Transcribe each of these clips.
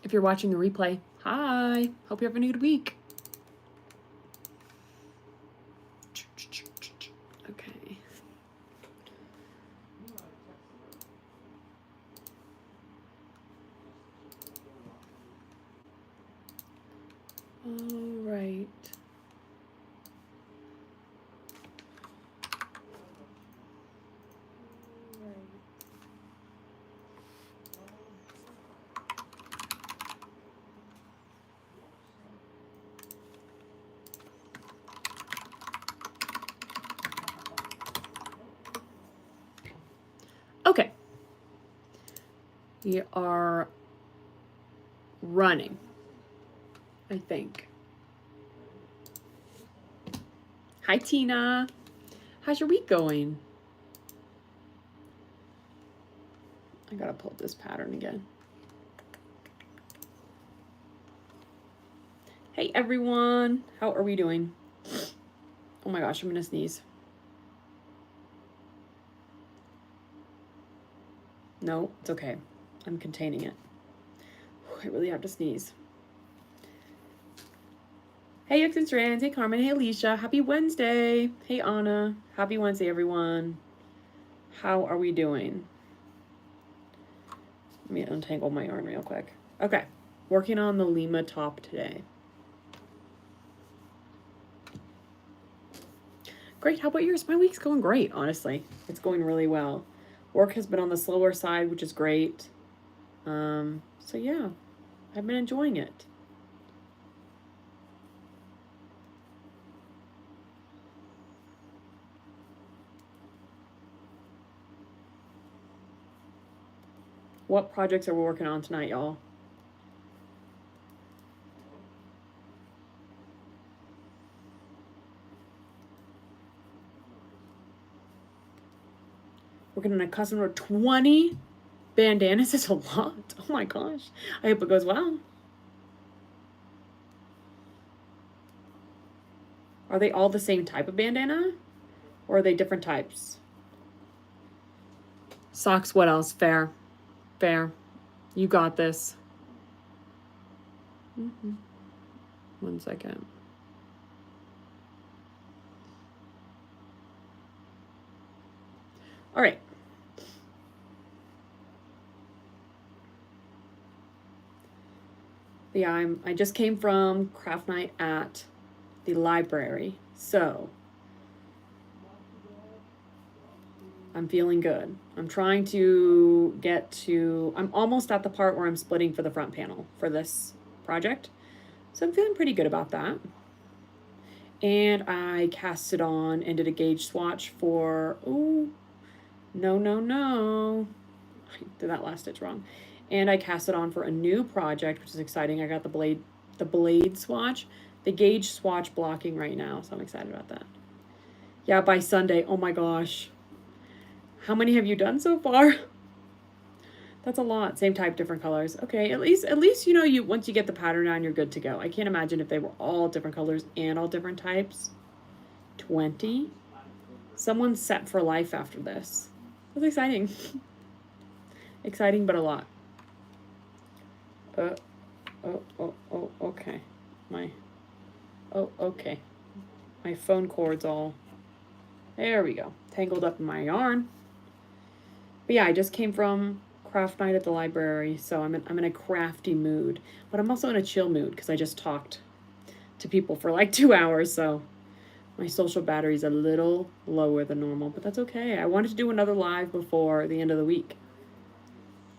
If you're watching the replay, hi. Hope you're having a good week. Okay. All right. Okay. We are running, I think. Hi, Tina. How's your week going? I gotta pull up this pattern again. Hey, everyone. How are we doing? Oh my gosh, I'm gonna sneeze. No, it's okay. I'm containing it. I really have to sneeze. Hey, X and Strands. Hey, Carmen. Hey, Alicia. Happy Wednesday. Hey, Anna. Happy Wednesday, everyone. How are we doing? Let me untangle my yarn real quick. Okay. Working on the Lima top today. Great. How about yours? My week's going great, honestly. It's going really well. Work has been on the slower side, which is great. So yeah, I've been enjoying it. What projects are we working on tonight, y'all? Working on a custom order. 20 bandanas is a lot. Oh my gosh. I hope it goes well. Are they all the same type of bandana? Or are they different types? Socks, what else? Fair. Fair. You got this. 1 second. All right. Yeah, I just came from craft night at the library, so I'm feeling good. I'm trying to get to, I'm almost at the part where I'm splitting for the front panel for this project, so I'm feeling pretty good about that. And I cast it on and did a gauge swatch for, oh, no. I did that last stitch wrong. And I cast it on for a new project, which is exciting. I got the blade swatch, the gauge swatch blocking right now, so I'm excited about that. Yeah, by Sunday. Oh my gosh. How many have you done so far? That's a lot. Same type, different colors. Okay, at least you know you once you get the pattern down, you're good to go. I can't imagine if they were all different colors and all different types. 20. Someone's set for life after this. That's exciting. Exciting, but a lot. Okay. Okay. My phone cord's all, there we go, tangled up in my yarn. But yeah, I just came from craft night at the library, so I'm in a crafty mood, but I'm also in a chill mood because I just talked to people for like 2 hours, so my social battery's a little lower than normal, but that's okay. I wanted to do another live before the end of the week,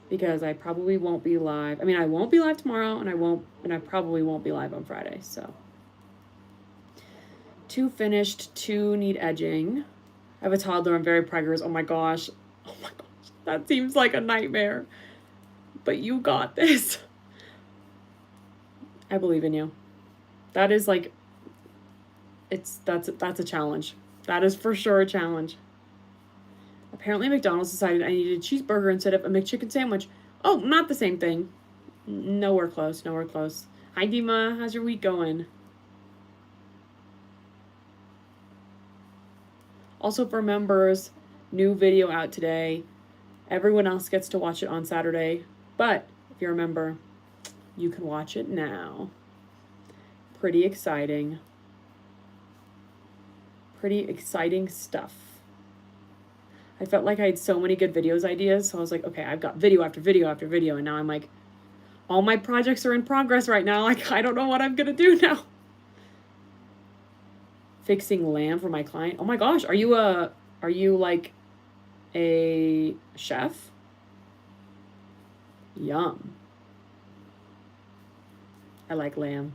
because I probably won't be live. I mean, I won't be live tomorrow, and I probably won't be live on Friday, so. 2 finished, 2 need edging. I have a toddler, I'm very preggers. Oh my gosh. That seems like a nightmare. But you got this. I believe in you. That is like, that's a challenge. That is for sure a challenge. Apparently McDonald's decided I needed a cheeseburger instead of a McChicken sandwich. Oh, not the same thing. Nowhere close. Hi, Dima. How's your week going? Also for members, new video out today. Everyone else gets to watch it on Saturday, but if you remember, you can watch it now. Pretty exciting. Pretty exciting stuff. I felt like I had so many good videos ideas, so I was like, okay, I've got video after video after video, and now I'm like, all my projects are in progress right now. Like, I don't know what I'm gonna do now. Fixing lamb for my client. Oh my gosh, are you like a chef? Yum. I like lamb.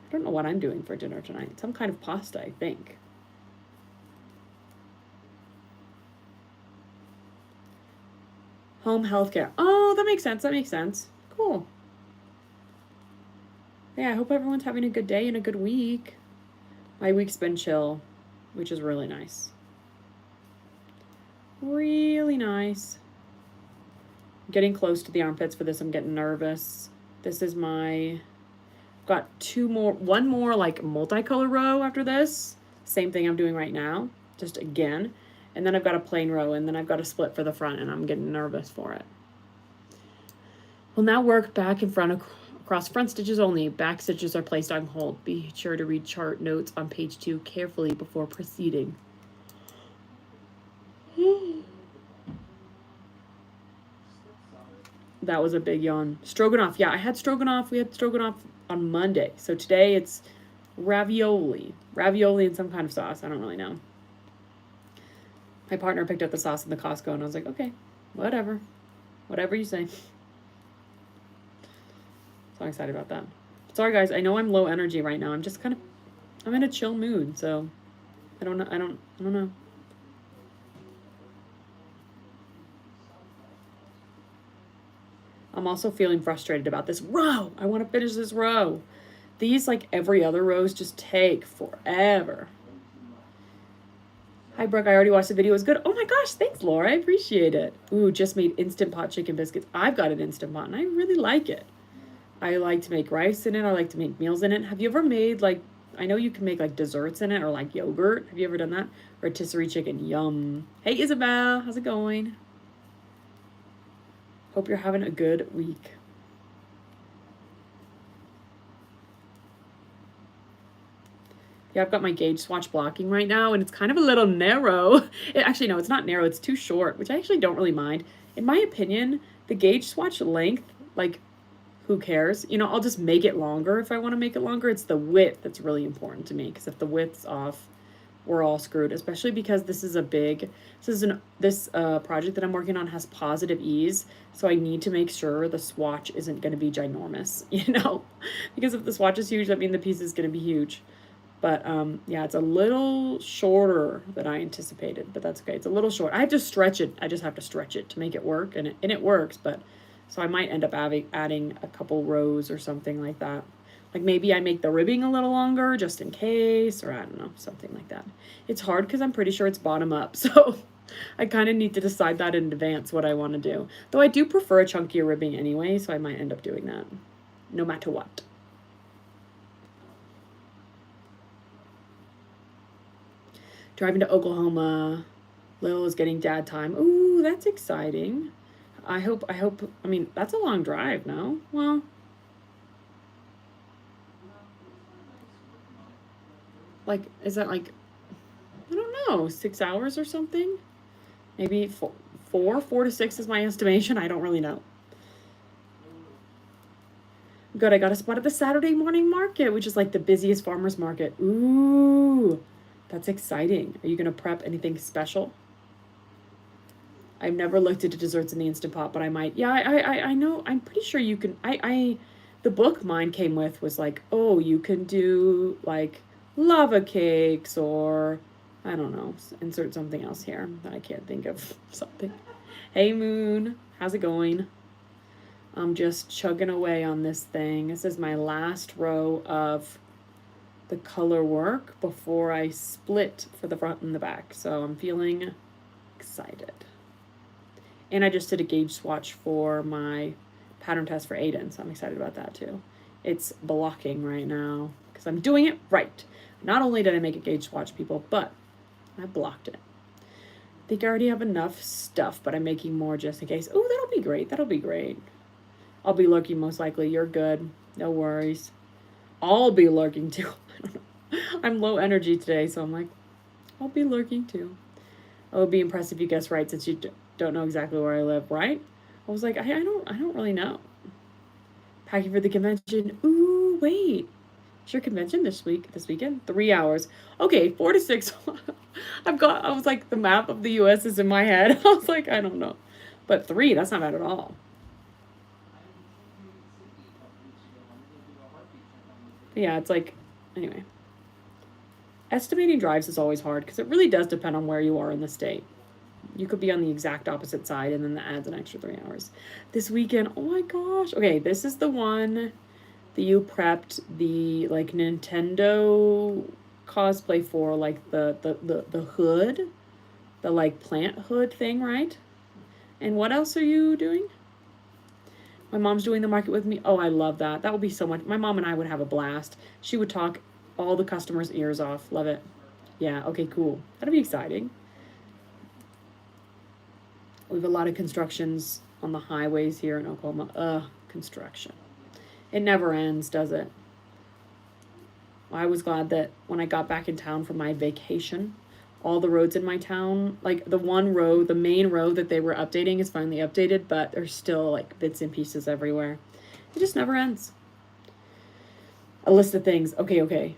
I don't know what I'm doing for dinner tonight. Some kind of pasta, I think. Home healthcare. Oh, that makes sense. That makes sense. Cool. Yeah, I hope everyone's having a good day and a good week. My week's been chill, which is really nice. Really nice. I'm getting close to the armpits for this. I'm getting nervous. This is my... Got one more like multicolor row after this. Same thing I'm doing right now, just again. And then I've got a plain row, and then I've got a split for the front, and I'm getting nervous for it. We'll now work back in front across front stitches only. Back stitches are placed on hold. Be sure to read chart notes on page 2 carefully before proceeding. That was a big yawn. Stroganoff. Yeah, I had stroganoff. We had stroganoff on Monday. So today it's ravioli. Ravioli and some kind of sauce. I don't really know. My partner picked up the sauce in the Costco, and I was like, okay, whatever. Whatever you say. So I'm excited about that. Sorry, guys. I know I'm low energy right now. I'm just kind of... I'm in a chill mood, so... I don't know. I'm also feeling frustrated about this row. I want to finish this row. These, like every other rows, just take forever. Hi, Brooke. I already watched the video. It was good. Oh my gosh. Thanks, Laura. I appreciate it. Ooh, just made Instant Pot chicken biscuits. I've got an Instant Pot, and I really like it. I like to make rice in it. I like to make meals in it. Have you ever made, like, I know you can make, like, desserts in it or, like, yogurt. Have you ever done that? Rotisserie chicken. Yum. Hey, Isabel. How's it going? Hope you're having a good week. Yeah, I've got my gauge swatch blocking right now, and it's kind of a little narrow. Actually, no, it's not narrow. It's too short, which I actually don't really mind. In my opinion, the gauge swatch length, like, who cares? You know, I'll just make it longer if I want to make it longer. It's the width that's really important to me, because if the width's off, we're all screwed, especially because this is this project that I'm working on has positive ease, so I need to make sure the swatch isn't going to be ginormous, you know, because if the swatch is huge, that means the piece is going to be huge. But yeah, it's a little shorter than I anticipated, but that's okay. It's a little short. I have to stretch it. I just have to stretch it to make it work, and it works, but so I might end up adding a couple rows or something like that. Like maybe I make the ribbing a little longer just in case, or I don't know, something like that. It's hard because I'm pretty sure it's bottom up, so I kind of need to decide that in advance what I want to do. Though I do prefer a chunkier ribbing anyway, so I might end up doing that no matter what. Driving to Oklahoma. Lil is getting dad time. Ooh, that's exciting. I hope, I mean, that's a long drive, no? Well, like, is that like, I don't know, 6 hours or something? Maybe 4 to 6 is my estimation. I don't really know. Good, I got a spot at the Saturday morning market, which is like the busiest farmer's market. Ooh, that's exciting. Are you going to prep anything special? I've never looked into desserts in the Instant Pot, but I might. Yeah, I know. I'm pretty sure you can. The book mine came with was like, oh, you can do like lava cakes or I don't know, insert something else here that I can't think of something. Hey, Moon. How's it going? I'm just chugging away on this thing. This is my last row of the color work before I split for the front and the back. So I'm feeling excited. And I just did a gauge swatch for my pattern test for Aiden, so I'm excited about that too. It's blocking right now because I'm doing it right. Not only did I make a gauge swatch, people, but I blocked it. I think I already have enough stuff, but I'm making more just in case. Oh, that'll be great. That'll be great. I'll be lurking most likely. You're good. No worries. I'll be lurking too. I don't know. I'm low energy today, so I'm like, I'll be lurking too. It would be impressive if you guess right since you don't know exactly where I live, right? I was like, I don't really know. Packing for the convention. Ooh, wait. It's your convention this weekend? 3 hours. Okay, 4 to 6. I was like, the map of the US is in my head. I was like, I don't know. But 3, that's not bad at all. But yeah, it's like, anyway. Estimating drives is always hard because it really does depend on where you are in the state. You could be on the exact opposite side and then that adds an extra 3 hours. This weekend, oh my gosh. Okay, this is the one that you prepped the like Nintendo cosplay for, like the hood, the like plant hood thing, right? And what else are you doing? My mom's doing the market with me. Oh, I love that. That would be so much. My mom and I would have a blast. She would talk all the customers' ears off. Love it. Yeah, okay, cool. That'll be exciting. We have a lot of constructions on the highways here in Oklahoma. Construction. It never ends, does it? I was glad that when I got back in town for my vacation, all the roads in my town, like the one road, the main road that they were updating is finally updated, but there's still like bits and pieces everywhere. It just never ends. A list of things. Okay.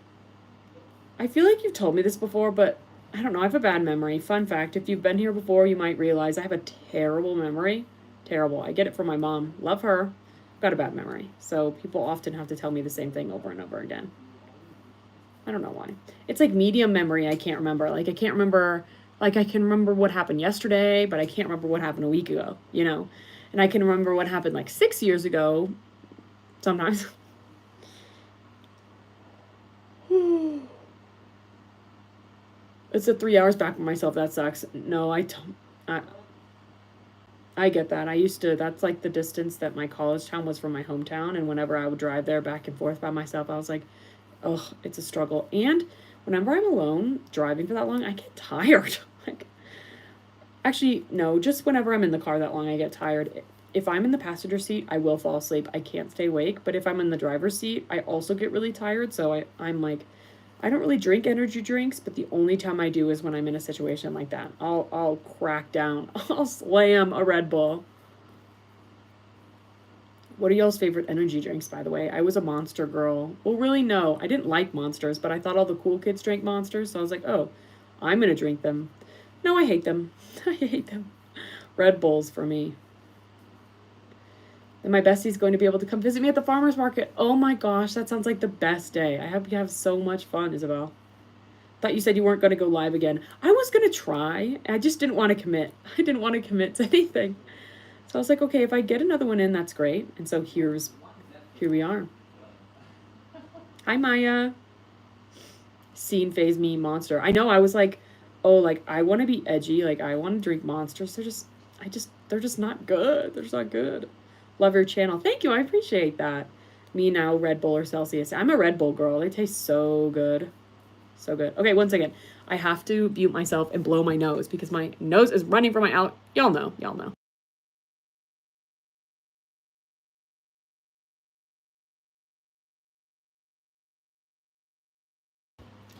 I feel like you've told me this before, but I don't know. I have a bad memory. Fun fact, if you've been here before, you might realize I have a terrible memory. Terrible. I get it from my mom. Love her. Got a bad memory. So people often have to tell me the same thing over and over again. I don't know why. It's like medium memory I can't remember. Like I can't remember, like I can remember what happened yesterday, but I can't remember what happened a week ago, you know? And I can remember what happened like 6 years ago sometimes. It's a 3 hours back from myself. That sucks. No, I don't. I get that. That's like the distance that my college town was from my hometown. And whenever I would drive there back and forth by myself, I was like, ugh, it's a struggle. And whenever I'm alone driving for that long, I get tired. Like, actually, no, just whenever I'm in the car that long, I get tired. If I'm in the passenger seat, I will fall asleep. I can't stay awake. But if I'm in the driver's seat, I also get really tired. So I'm like, I don't really drink energy drinks, but the only time I do is when I'm in a situation like that. I'll crack down. I'll slam a Red Bull. What are y'all's favorite energy drinks, by the way? I was a Monster girl. Well, really, no. I didn't like Monsters, but I thought all the cool kids drank Monsters, so I was like, oh, I'm going to drink them. No, I hate them. I hate them. Red Bulls for me. And my bestie's going to be able to come visit me at the farmer's market. Oh my gosh, that sounds like the best day. I hope you have so much fun, Isabel. Thought you said you weren't going to go live again. I was going to try. I just didn't want to commit. I didn't want to commit to anything. So I was like, okay, if I get another one in, that's great. And so here we are. Hi, Maya. Scene phase me Monster. I know, I was like, oh, like, I want to be edgy. Like, I want to drink Monsters. They're just not good. They're just not good. Love your channel. Thank you. I appreciate that. Me now, Red Bull or Celsius. I'm a Red Bull girl. They taste so good. So good. Okay, one second. I have to mute myself and blow my nose because my nose is running from my out. Y'all know.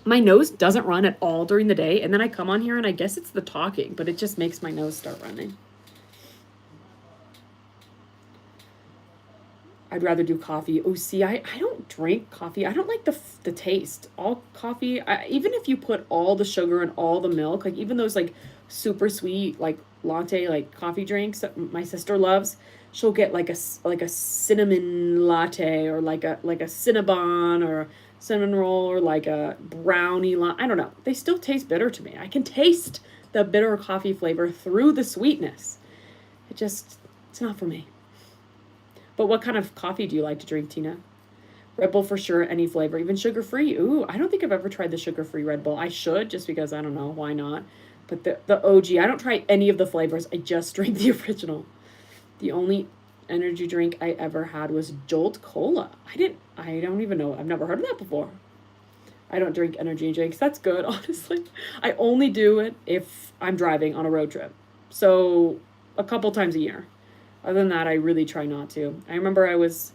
My nose doesn't run at all during the day, and then I come on here and I guess it's the talking, but it just makes my nose start running. I'd rather do coffee. Oh, see, I don't drink coffee. I don't like the taste. All coffee, even if you put all the sugar and all the milk, like even those like super sweet like latte like coffee drinks that my sister loves, she'll get like a cinnamon latte or like a Cinnabon or a cinnamon roll or like a brownie. I don't know. They still taste bitter to me. I can taste the bitter coffee flavor through the sweetness. It's not for me. But what kind of coffee do you like to drink, Tina? Red Bull for sure, any flavor, even sugar-free. Ooh, I don't think I've ever tried the sugar-free Red Bull. I should, just because, I don't know, why not? But the OG, I don't try any of the flavors. I just drink the original. The only energy drink I ever had was Jolt Cola. I don't even know. I've never heard of that before. I don't drink energy drinks. That's good, honestly. I only do it if I'm driving on a road trip. So a couple times a year. Other than that, I really try not to. I remember I was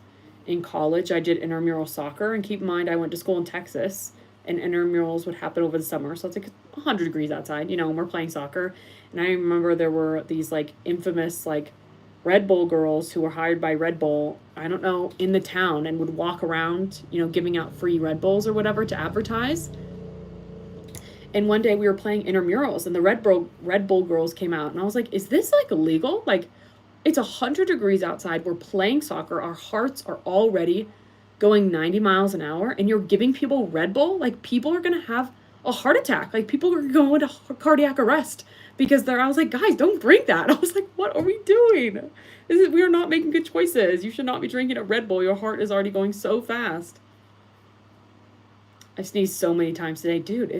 in college, I did intramural soccer, and keep in mind I went to school in Texas, and intramurals would happen over the summer, so it's like 100 degrees outside, you know, and we're playing soccer. And I remember there were these like infamous like Red Bull girls who were hired by Red Bull, I don't know, in the town and would walk around, you know, giving out free Red Bulls or whatever to advertise. And one day we were playing intramurals and the Red Bull girls came out and I was like, is this like illegal? Like, it's 100 degrees outside. We're playing soccer. Our hearts are already going 90 miles an hour and you're giving people Red Bull? Like, people are going to have a heart attack. Like, people are going into cardiac arrest because I was like, guys, don't drink that. I was like, what are we doing? We are not making good choices. You should not be drinking a Red Bull. Your heart is already going so fast. I sneezed so many times today. Dude,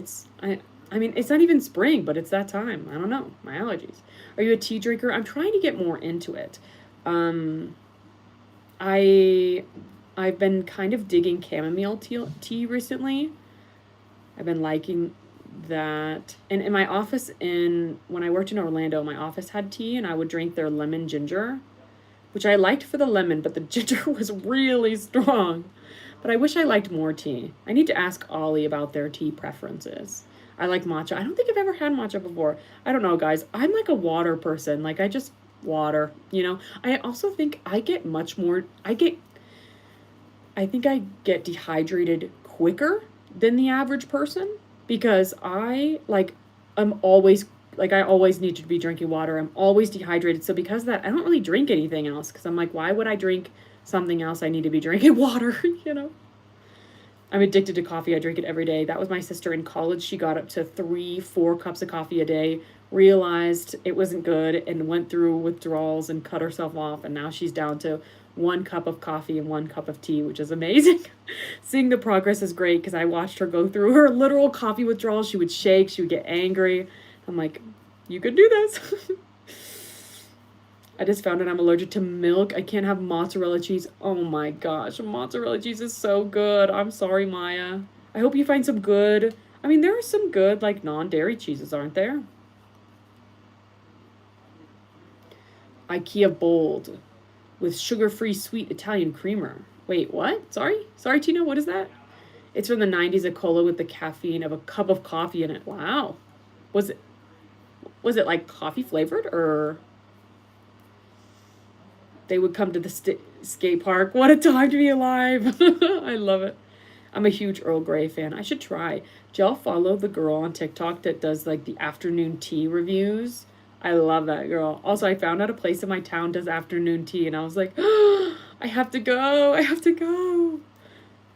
I mean, it's not even spring, but it's that time. I don't know. My allergies. Are you a tea drinker? I'm trying to get more into it. I've been kind of digging chamomile tea recently. I've been liking that. And in my office when I worked in Orlando, my office had tea and I would drink their lemon ginger, which I liked for the lemon, but the ginger was really strong. But I wish I liked more tea. I need to ask Ollie about their tea preferences. I like matcha. I don't think I've ever had matcha before. I don't know, guys. I'm like a water person. Like, I just water, you know. I also think I get I think I get dehydrated quicker than the average person because I always need to be drinking water. I'm always dehydrated. So because of that, I don't really drink anything else because I'm like, why would I drink something else? I need to be drinking water, you know. I'm addicted to coffee. I drink it every day. That was my sister in college. She got up to 3-4 cups of coffee a day, realized it wasn't good, and went through withdrawals and cut herself off. And now she's down to 1 cup of coffee and 1 cup of tea, which is amazing. Seeing the progress is great because I watched her go through her literal coffee withdrawal. She would shake. She would get angry. I'm like, you could do this. I just found out I'm allergic to milk. I can't have mozzarella cheese. Oh my gosh, mozzarella cheese is so good. I'm sorry, Maya. I hope you find some good. I mean, there are some good, like, non-dairy cheeses, aren't there? IKEA Bold with sugar-free sweet Italian creamer. Wait, what? Sorry, Tina, what is that? It's from the 90s, a cola with the caffeine of a cup of coffee in it. Wow. Was it like coffee flavored or... They would come to the skate park. What a time to be alive. I love it. I'm a huge Earl Grey fan. I should try. Do y'all follow the girl on TikTok that does like the afternoon tea reviews? I love that girl. Also, I found out a place in my town does afternoon tea and I was like, oh, I have to go.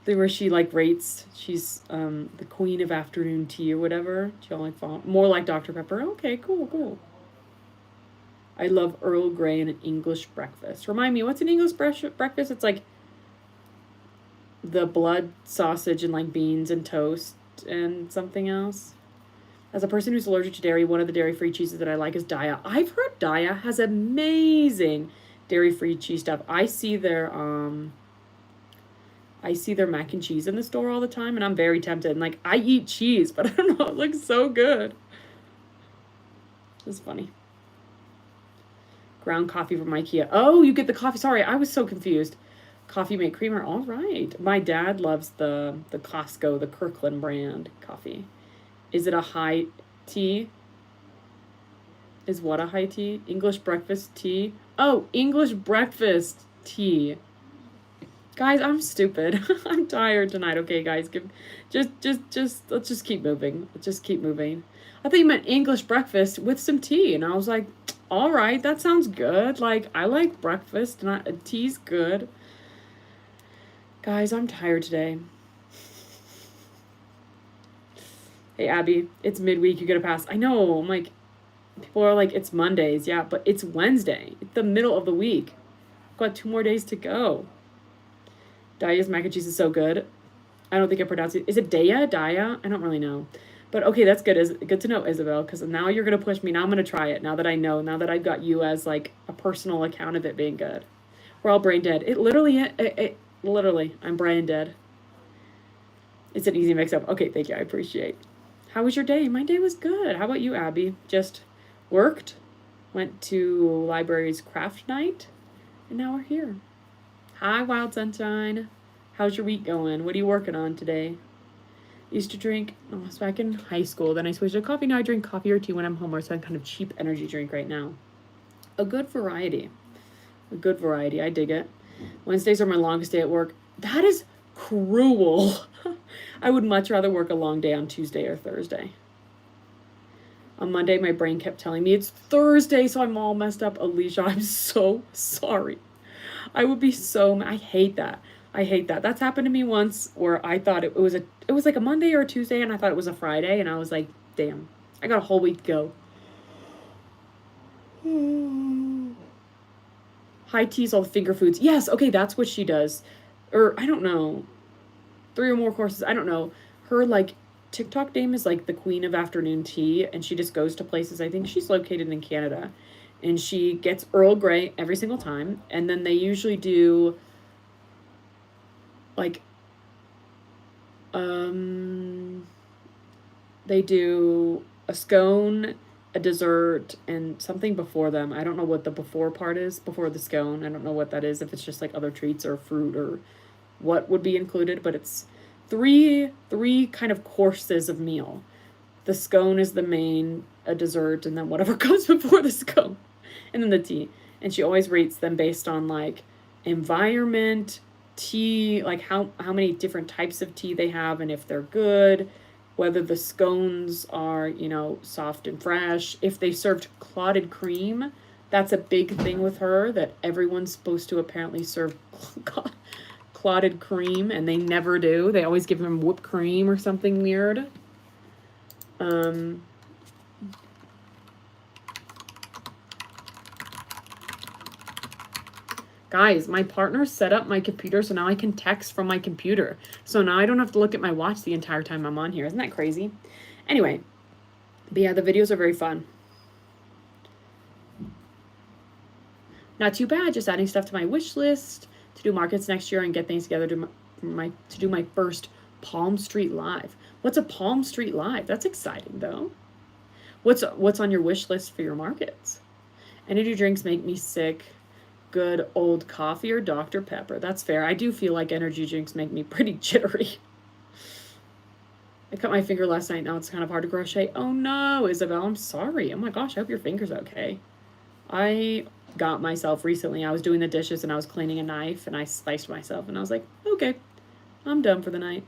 Where she like rates, she's the queen of afternoon tea or whatever. She only follow more like Dr. Pepper. Okay, cool. I love Earl Grey and an English breakfast. Remind me, what's an English breakfast? It's like the blood sausage and like beans and toast and something else. As a person who's allergic to dairy, one of the dairy-free cheeses that I like is Daya. I've heard Daya has amazing dairy-free cheese stuff. I see their mac and cheese in the store all the time, and I'm very tempted. And like, I eat cheese, but I don't know, it looks so good. It's funny. Ground coffee from IKEA. Oh, you get the coffee. Sorry, I was so confused. Coffee mate creamer. All right. My dad loves the Costco, the Kirkland brand coffee. Is it a high tea? Is what a high tea? English breakfast tea? Oh, English breakfast tea. Guys, I'm stupid. I'm tired tonight. Okay, guys, let's just keep moving. I thought you meant English breakfast with some tea, and I was like, all right, that sounds good. Like, I like breakfast, and tea's good. Guys, I'm tired today. Hey, Abby, it's midweek. You get a pass. I know. I'm like, people are like, it's Mondays. Yeah, but it's Wednesday. It's the middle of the week. I've got 2 more days to go. Daya's mac and cheese is so good. I don't think I pronounced it. Is it Daya? I don't really know. But okay, that's good. Good to know, Isabel, because now you're going to push me. Now I'm going to try it. Now that I know. Now that I've got you as like a personal account of it being good. We're all brain dead. It literally, I'm brain dead. It's an easy mix-up. Okay, thank you. I appreciate. How was your day? My day was good. How about you, Abby? Just worked, went to library's craft night, and now we're here. Hi, Wild Sunshine. How's your week going? What are you working on today? Used to drink, I was back in high school, then I switched to coffee. Now I drink coffee or tea when I'm home, or some kind of cheap energy drink right now. A good variety. A good variety. I dig it. Wednesdays are my longest day at work. That is cruel. I would much rather work a long day on Tuesday or Thursday. On Monday, my brain kept telling me it's Thursday, so I'm all messed up. Alicia, I'm so sorry. I would be so, I hate that. I hate that. That's happened to me once where I thought it was like a Monday or a Tuesday, and I thought it was a Friday, and I was like, damn, I got a whole week to go. High teas, all the finger foods. Yes, okay, that's what she does. Or, I don't know. 3 or more courses, I don't know. Her, like, TikTok name is, like, the Queen of Afternoon Tea, and she just goes to places. I think she's located in Canada. And she gets Earl Grey every single time. And then they usually do, like, they do a scone, a dessert, and something before them. I don't know what the before part is, before the scone. I don't know what that is, if it's just, like, other treats or fruit or what would be included, but it's three kind of courses of meal. The scone is the main, a dessert, and then whatever comes before the scone, and then the tea. And she always rates them based on, like, environment, tea, like how many different types of tea they have, and if they're good, whether the scones are, you know, soft and fresh. If they served clotted cream, that's a big thing with her, that everyone's supposed to apparently serve clotted cream, and they never do. They always give them whipped cream or something weird. Guys, my partner set up my computer, so now I can text from my computer. So now I don't have to look at my watch the entire time I'm on here. Isn't that crazy? Anyway, but yeah, the videos are very fun. Not too bad, just adding stuff to my wish list to do markets next year and get things together to do my first Palm Street Live. What's a Palm Street Live? That's exciting, though. What's on your wish list for your markets? Energy drinks make me sick. Good old coffee or Dr. Pepper. That's fair. I do feel like energy drinks make me pretty jittery. I cut my finger last night. Now it's kind of hard to crochet. Oh no, Isabel, I'm sorry. Oh my gosh, I hope your finger's okay. I got myself recently. I was doing the dishes and I was cleaning a knife and I sliced myself and I was like, okay, I'm done for the night.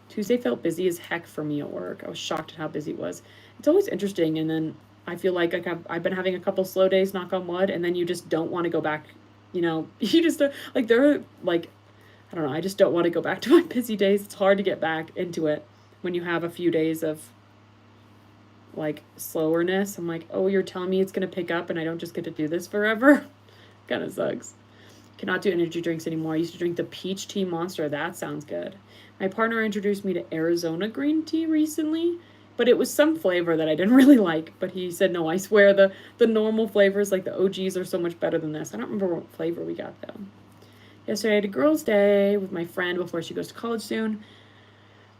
Tuesday felt busy as heck for me at work. I was shocked at how busy it was. It's always interesting, and then I feel like I've been having a couple slow days, knock on wood, and then you just don't want to go back, you know, you just, like, they're, like, I don't know, I just don't want to go back to my busy days. It's hard to get back into it when you have a few days of, like, slowerness. I'm like, oh, you're telling me it's going to pick up and I don't just get to do this forever? Kind of sucks. Cannot do energy drinks anymore. I used to drink the peach tea monster. That sounds good. My partner introduced me to Arizona green tea recently, but it was some flavor that I didn't really like. But he said, no, I swear the normal flavors, like the OGs, are so much better than this. I don't remember what flavor we got, though. Yesterday I had a girls' day with my friend before she goes to college soon.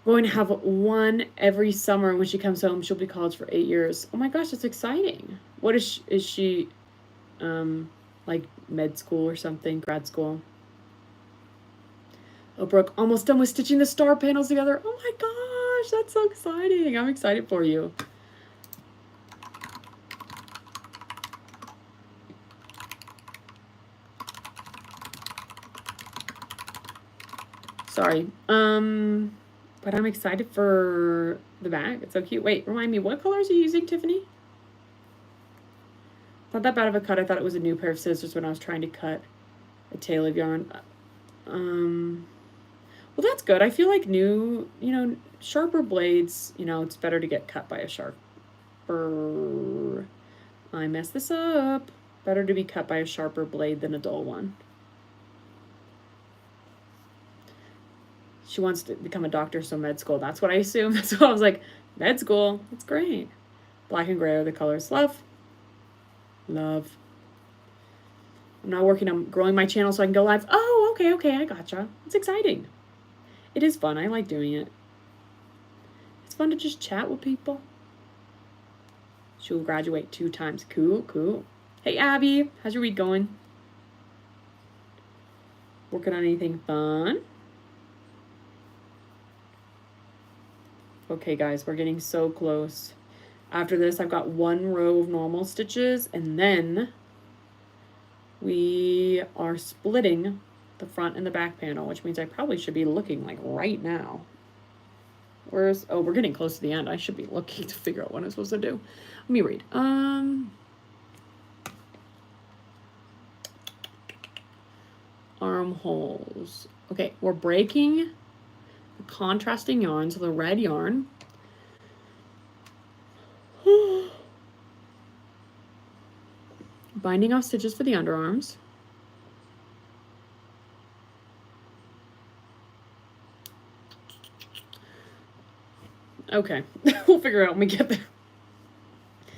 Going to have one every summer. When she comes home, she'll be in college for 8 years. Oh my gosh, that's exciting. What is she like med school or something, grad school? Oh, Brooke, almost done with stitching the star panels together. Oh my gosh, that's so exciting. I'm excited for you. Sorry. But I'm excited for the bag. It's so cute. Wait, remind me, what colors are you using, Tiffany? Not that bad of a cut. I thought it was a new pair of scissors when I was trying to cut a tail of yarn. Well, that's good. I feel like new, you know, sharper blades, you know, it's better to get cut by a sharper. I messed this up. Better to be cut by a sharper blade than a dull one. She wants to become a doctor, so med school. That's what I assume. So I was like, med school. That's great. Black and gray are the colors. Love. Love. I'm now working on growing my channel so I can go live. Oh, Okay, I gotcha. It's exciting. It is fun. I like doing it. It's fun to just chat with people. She will graduate 2 times. Cool. Hey, Abby. How's your week going? Working on anything fun? Okay, guys, we're getting so close. After this, I've got 1 row of normal stitches, and then we are splitting the front and the back panel, which means I probably should be looking like right now. Oh, we're getting close to the end. I should be looking to figure out what I'm supposed to do. Let me read. Armholes. Okay, we're breaking the contrasting yarn, so the red yarn. Binding off stitches for the underarms. Okay, we'll figure it out when we get there.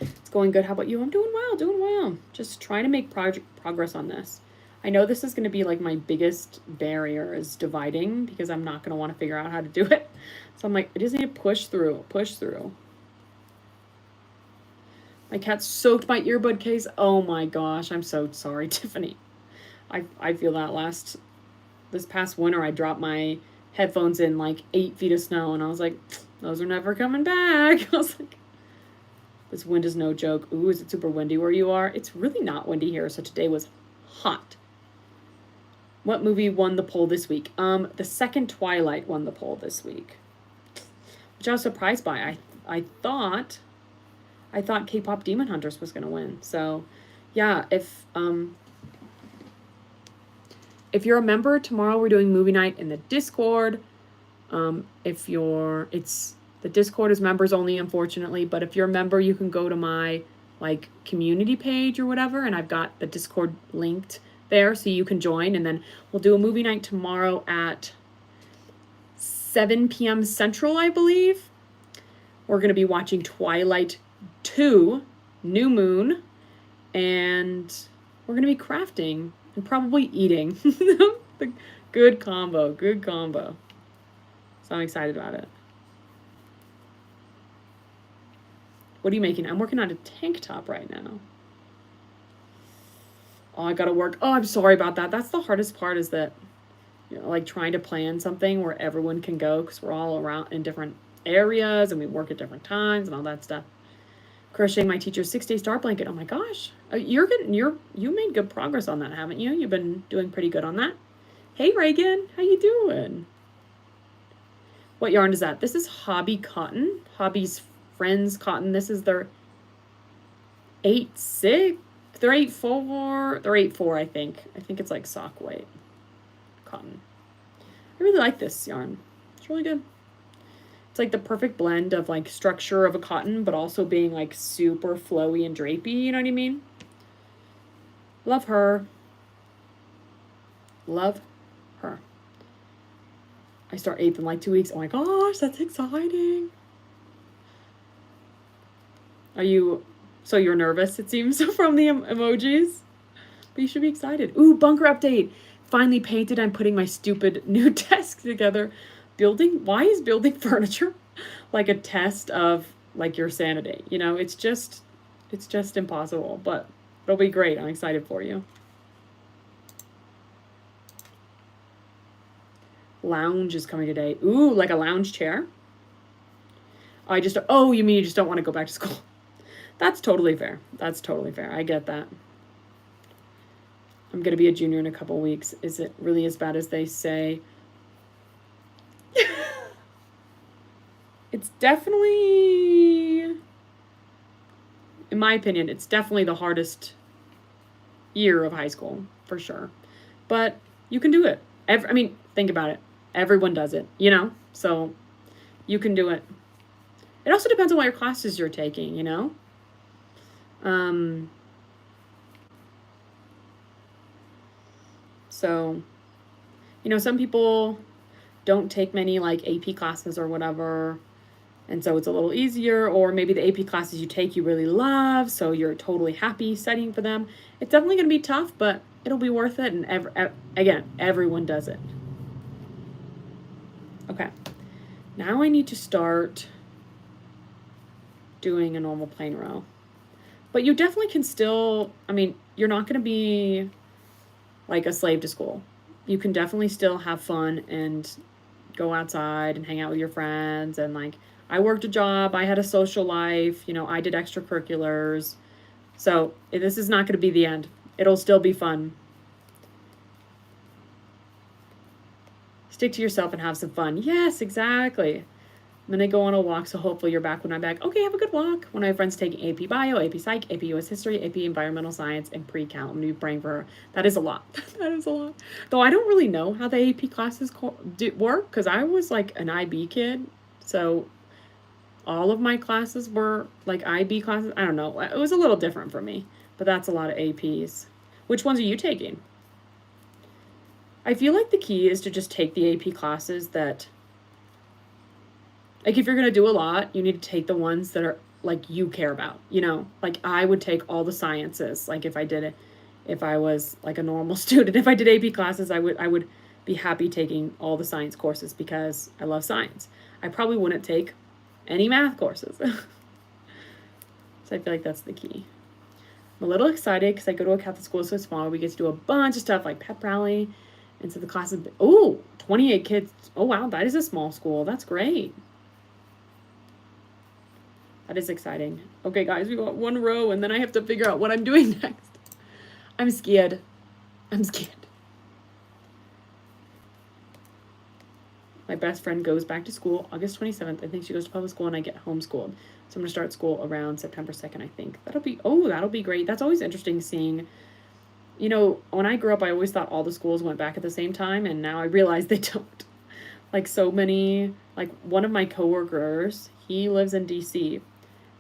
It's going good. How about you? I'm doing well. Just trying to make progress on this. I know this is going to be like my biggest barrier is dividing because I'm not going to want to figure out how to do it. So I'm like, I just need to push through. My cat soaked my earbud case. Oh my gosh, I'm so sorry, Tiffany. I feel that this past winter, I dropped my headphones in like 8 feet of snow, and I was like, those are never coming back. I was like, this wind is no joke. Ooh, is it super windy where you are? It's really not windy here, so today was hot. What movie won the poll this week? The second Twilight won the poll this week, which I was surprised by. I thought K-pop Demon Hunters was going to win. So, yeah, if you're a member, tomorrow we're doing movie night in the Discord. The Discord is members only, unfortunately, but if you're a member, you can go to my like community page or whatever, and I've got the Discord linked there so you can join, and then we'll do a movie night tomorrow at 7 p.m. Central, I believe. We're going to be watching Twilight 2, New Moon, and we're going to be crafting and probably eating. Good combo. So I'm excited about it. What are you making? I'm working on a tank top right now. Oh, I gotta work. Oh, I'm sorry about that. That's the hardest part, is that, like trying to plan something where everyone can go, because we're all around in different areas and we work at different times and all that stuff. Crocheting my teacher's 6-day star blanket. Oh my gosh. You made good progress on that, haven't you? You've been doing pretty good on that. Hey Reagan, how you doing? What yarn is that? This is Hobby Cotton. Hobby's Friends Cotton. This is their 8.6. They're 8.4. They're 8.4, I think. I think it's like sock weight cotton. I really like this yarn. It's really good. It's like the perfect blend of like structure of a cotton, but also being like super flowy and drapey, you know what I mean? Love her. I start 8th in like 2 weeks. Oh my gosh, that's exciting. So you're nervous, it seems, from the emojis? But you should be excited. Ooh, bunker update. Finally painted. I'm putting my stupid new desk together. Why is building furniture like a test of like your sanity? It's just impossible, but it'll be great. I'm excited for you. Lounge is coming today. Ooh, like a lounge chair. You mean you just don't want to go back to school? That's totally fair. I get that. I'm going to be a junior in a couple weeks. Is it really as bad as they say? It's definitely, in my opinion, it's definitely the hardest year of high school, for sure. But you can do it. Think about it. Everyone does it, So you can do it. It also depends on what your classes you're taking, So, some people don't take many like AP classes or whatever, and so it's a little easier, or maybe the AP classes you take you really love, so you're totally happy studying for them. It's definitely going to be tough, but it'll be worth it. And again, everyone does it. Okay. Now I need to start doing a normal plain row. But you definitely can still, I mean, you're not going to be like a slave to school. You can definitely still have fun and go outside and hang out with your friends. And like, I worked a job, I had a social life, you know, I did extracurriculars. So this is not going to be the end. It'll still be fun. Stick to yourself and have some fun. Yes, exactly. I'm going to go on a walk, so hopefully you're back when I'm back. Okay, have a good walk. When I have friends taking AP Bio, AP Psych, AP US History, AP Environmental Science, and Pre-Cal, I'm going to be praying for her. That is a lot. That is a lot. Though I don't really know how the AP classes work, because I was like an IB kid, so all of my classes were like IB classes. I don't know. It was a little different for me, but that's a lot of APs. Which ones are you taking? I feel like the key is to just take the AP classes that, like, if you're going to do a lot, you need to take the ones that are, like, you care about, you know? Like, I would take all the sciences, like, if I did it, if I was, like, a normal student. If I did AP classes, I would be happy taking all the science courses because I love science. I probably wouldn't take any math courses. So I feel like that's the key. I'm a little excited because I go to a Catholic school so small. We get to do a bunch of stuff like pep rally. And so the class is, 28 kids. Oh, wow, that is a small school. That's great. That is exciting. Okay, guys, we got one row, and then I have to figure out what I'm doing next. I'm scared. I'm scared. My best friend goes back to school August 27th. I think she goes to public school, and I get homeschooled. So I'm going to start school around September 2nd, I think. That'll be great. That's always interesting seeing. You know, when I grew up, I always thought all the schools went back at the same time, and now I realize they don't. Like, so many, like, one of my coworkers, he lives in D.C.,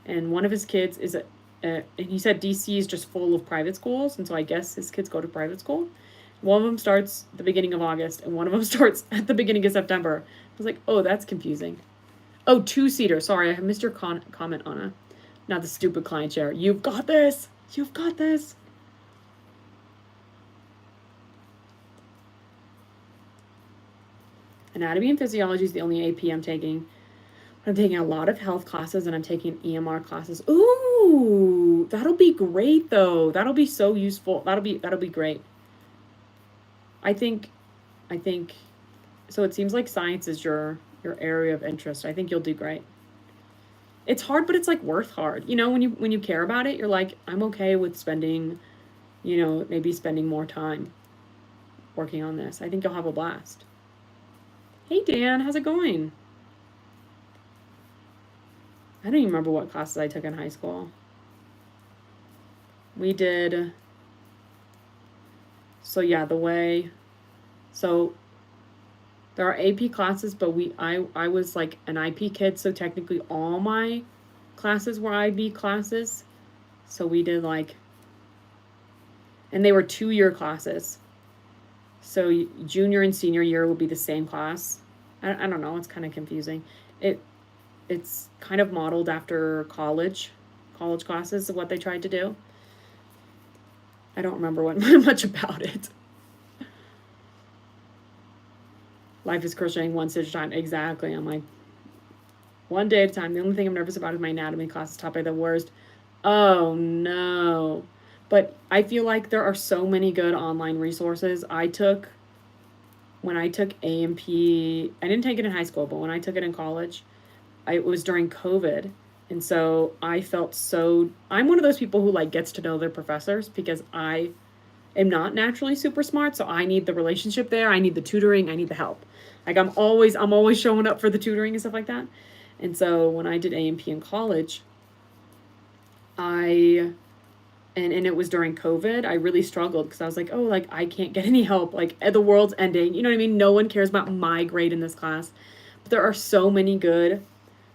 and one of his kids is and he said D.C. is just full of private schools, and so I guess his kids go to private school. One of them starts the beginning of August, and one of them starts at the beginning of September. I was like, oh, that's confusing. Oh, two-seater. Sorry, I missed your comment, Anna. Not the stupid client share. You've got this. You've got this. Anatomy and physiology is the only AP I'm taking. I'm taking a lot of health classes, and I'm taking EMR classes. Ooh, that'll be great though. That'll be so useful. That'll be great. I think so. It seems like science is your area of interest. I think you'll do great. It's hard, but it's like worth hard. You know, when you care about it, you're like, I'm okay with spending, you know, maybe spending more time working on this. I think you'll have a blast. Hey, Dan, how's it going? I don't even remember what classes I took in high school. We did, so yeah, so there are AP classes, but I was like an IP kid, so technically all my classes were IB classes. So we did like, and they were 2-year classes. So junior and senior year will be the same class. I don't know. It's kind of confusing. It's kind of modeled after college classes of what they tried to do. I don't remember much about it. Life is crocheting one stitch at a time. Exactly. I'm like, one day at a time. The only thing I'm nervous about is my anatomy class is taught by the worst. Oh no. But I feel like there are so many good online resources. When I took A&P, I didn't take it in high school, but when I took it in college, it was during COVID. And so I felt I'm one of those people who like gets to know their professors because I am not naturally super smart. So I need the relationship there. I need the tutoring. I need the help. Like I'm always showing up for the tutoring and stuff like that. And so when I did A&P in college, and it was during COVID, I really struggled because I was like, oh, like I can't get any help. Like the world's ending. You know what I mean? No one cares about my grade in this class. But there are so many good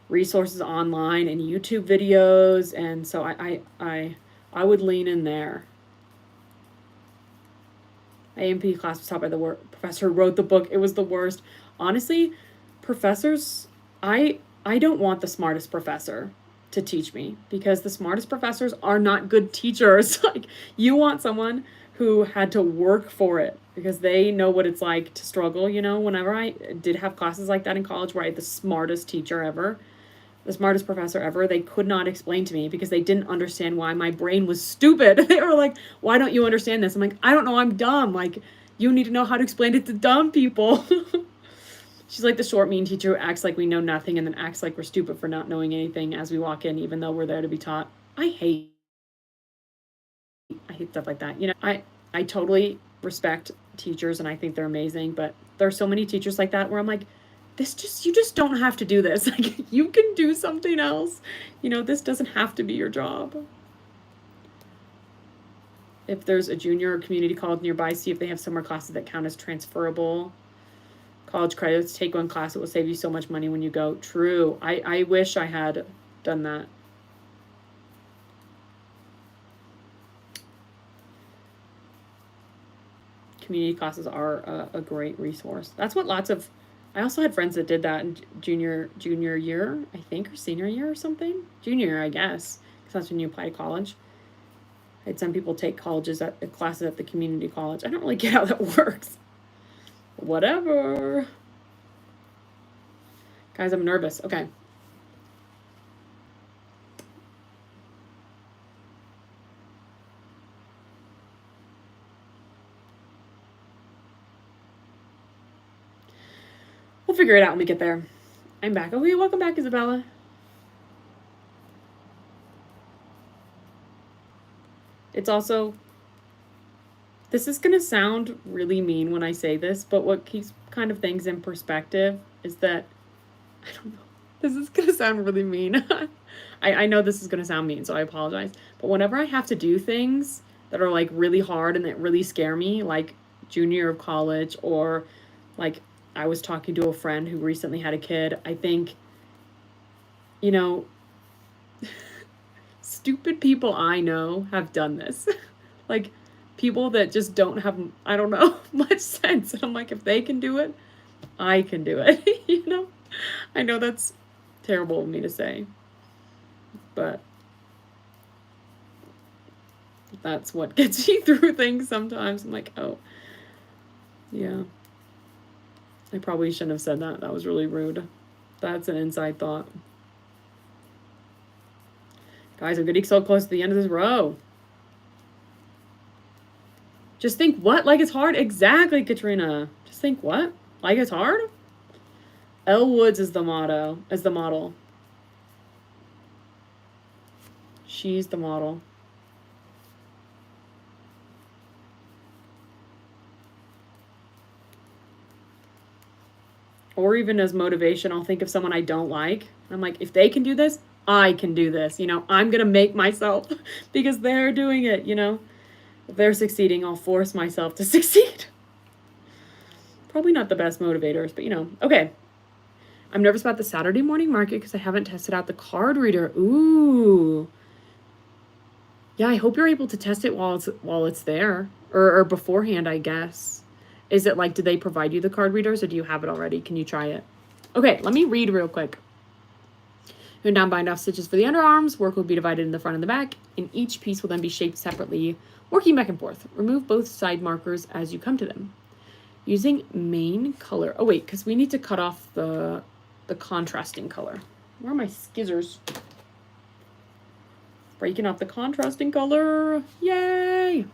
resources online and YouTube videos. And so I would lean in there. A&P class was taught by the professor who wrote the book. It was the worst. Honestly, professors, I don't want the smartest professor to teach me because the smartest professors are not good teachers. Like you want someone who had to work for it because they know what it's like to struggle. You know, whenever I did have classes like that in college where I had the smartest teacher ever, the smartest professor ever, they could not explain to me because they didn't understand why my brain was stupid. They were like, why don't you understand this? I'm like, I don't know, I'm dumb. Like, you need to know how to explain it to dumb people. She's like the short, mean teacher who acts like we know nothing and then acts like we're stupid for not knowing anything as we walk in, even though we're there to be taught. I hate stuff like that. You know, I totally respect teachers and I think they're amazing, but there are so many teachers like that where I'm like, you just don't have to do this. Like, you can do something else. You know, this doesn't have to be your job. If there's a junior or community college nearby, see if they have summer classes that count as transferable college credits. Take one class. It will save you so much money when you go. True. I wish I had done that. Community classes are a great resource. That's what I also had friends that did that in junior year, I think, or senior year or something. Junior year, I guess, because that's when you apply to college. I had some people take classes at the community college. I don't really get how that works. Whatever. Guys, I'm nervous. Okay. We'll figure it out when we get there. I'm back. Okay, welcome back, Isabella. It's also, this is going to sound really mean when I say this, but what keeps kind of things in perspective is that, I don't know, this is going to sound really mean. I know this is going to sound mean, so I apologize. But whenever I have to do things that are like really hard and that really scare me, like junior year of college, or like I was talking to a friend who recently had a kid, I think, you know, stupid people I know have done this. Like, people that just don't have, I don't know, much sense. And I'm like, if they can do it, I can do it. You know? I know that's terrible of me to say, but that's what gets me through things sometimes. I'm like, oh, yeah. I probably shouldn't have said that. That was really rude. That's an inside thought. Guys, I'm getting so close to the end of this row. Just think, what? Like it's hard? Exactly, Katrina. Just think, what? Like it's hard? Elle Woods is the model. She's the model. Or even as motivation, I'll think of someone I don't like. I'm like, if they can do this, I can do this. You know, I'm going to make myself because they're doing it, you know. If they're succeeding, I'll force myself to succeed. Probably not the best motivators, but you know. Okay. I'm nervous about the Saturday morning market because I haven't tested out the card reader. Ooh. Yeah, I hope you're able to test it while it's there. Or beforehand, I guess. Is it like, do they provide you the card readers or do you have it already? Can you try it? Okay, let me read real quick. Pin down bind off stitches for the underarms. Work will be divided in the front and the back, and each piece will then be shaped separately, working back and forth. Remove both side markers as you come to them. Using main color. Oh wait, because we need to cut off the contrasting color. Where are my skizzers? Breaking off the contrasting color. Yay!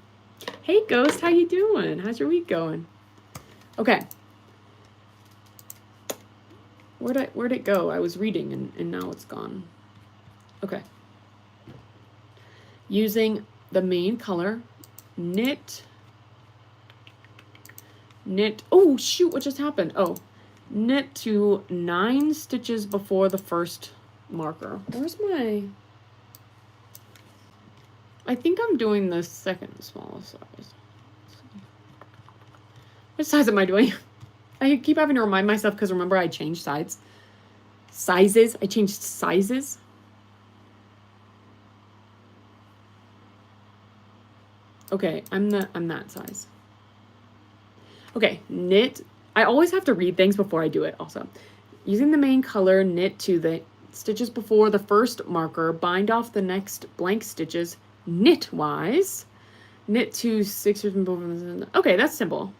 Hey Ghost, how you doing? How's your week going? Okay. Where'd it go? I was reading and now it's gone. Okay. Using the main color, knit. Oh shoot, what just happened? Oh, knit to 9 stitches before the first marker. Where's my... I think I'm doing the second smallest size. What size am I doing? I keep having to remind myself because remember I changed sizes. I changed sizes. Okay, I'm that size. Okay, knit. I always have to read things before I do it also. Using the main color, knit to the stitches before the first marker, bind off the next blank stitches knitwise. Knit 2 6 and both. Okay, that's simple.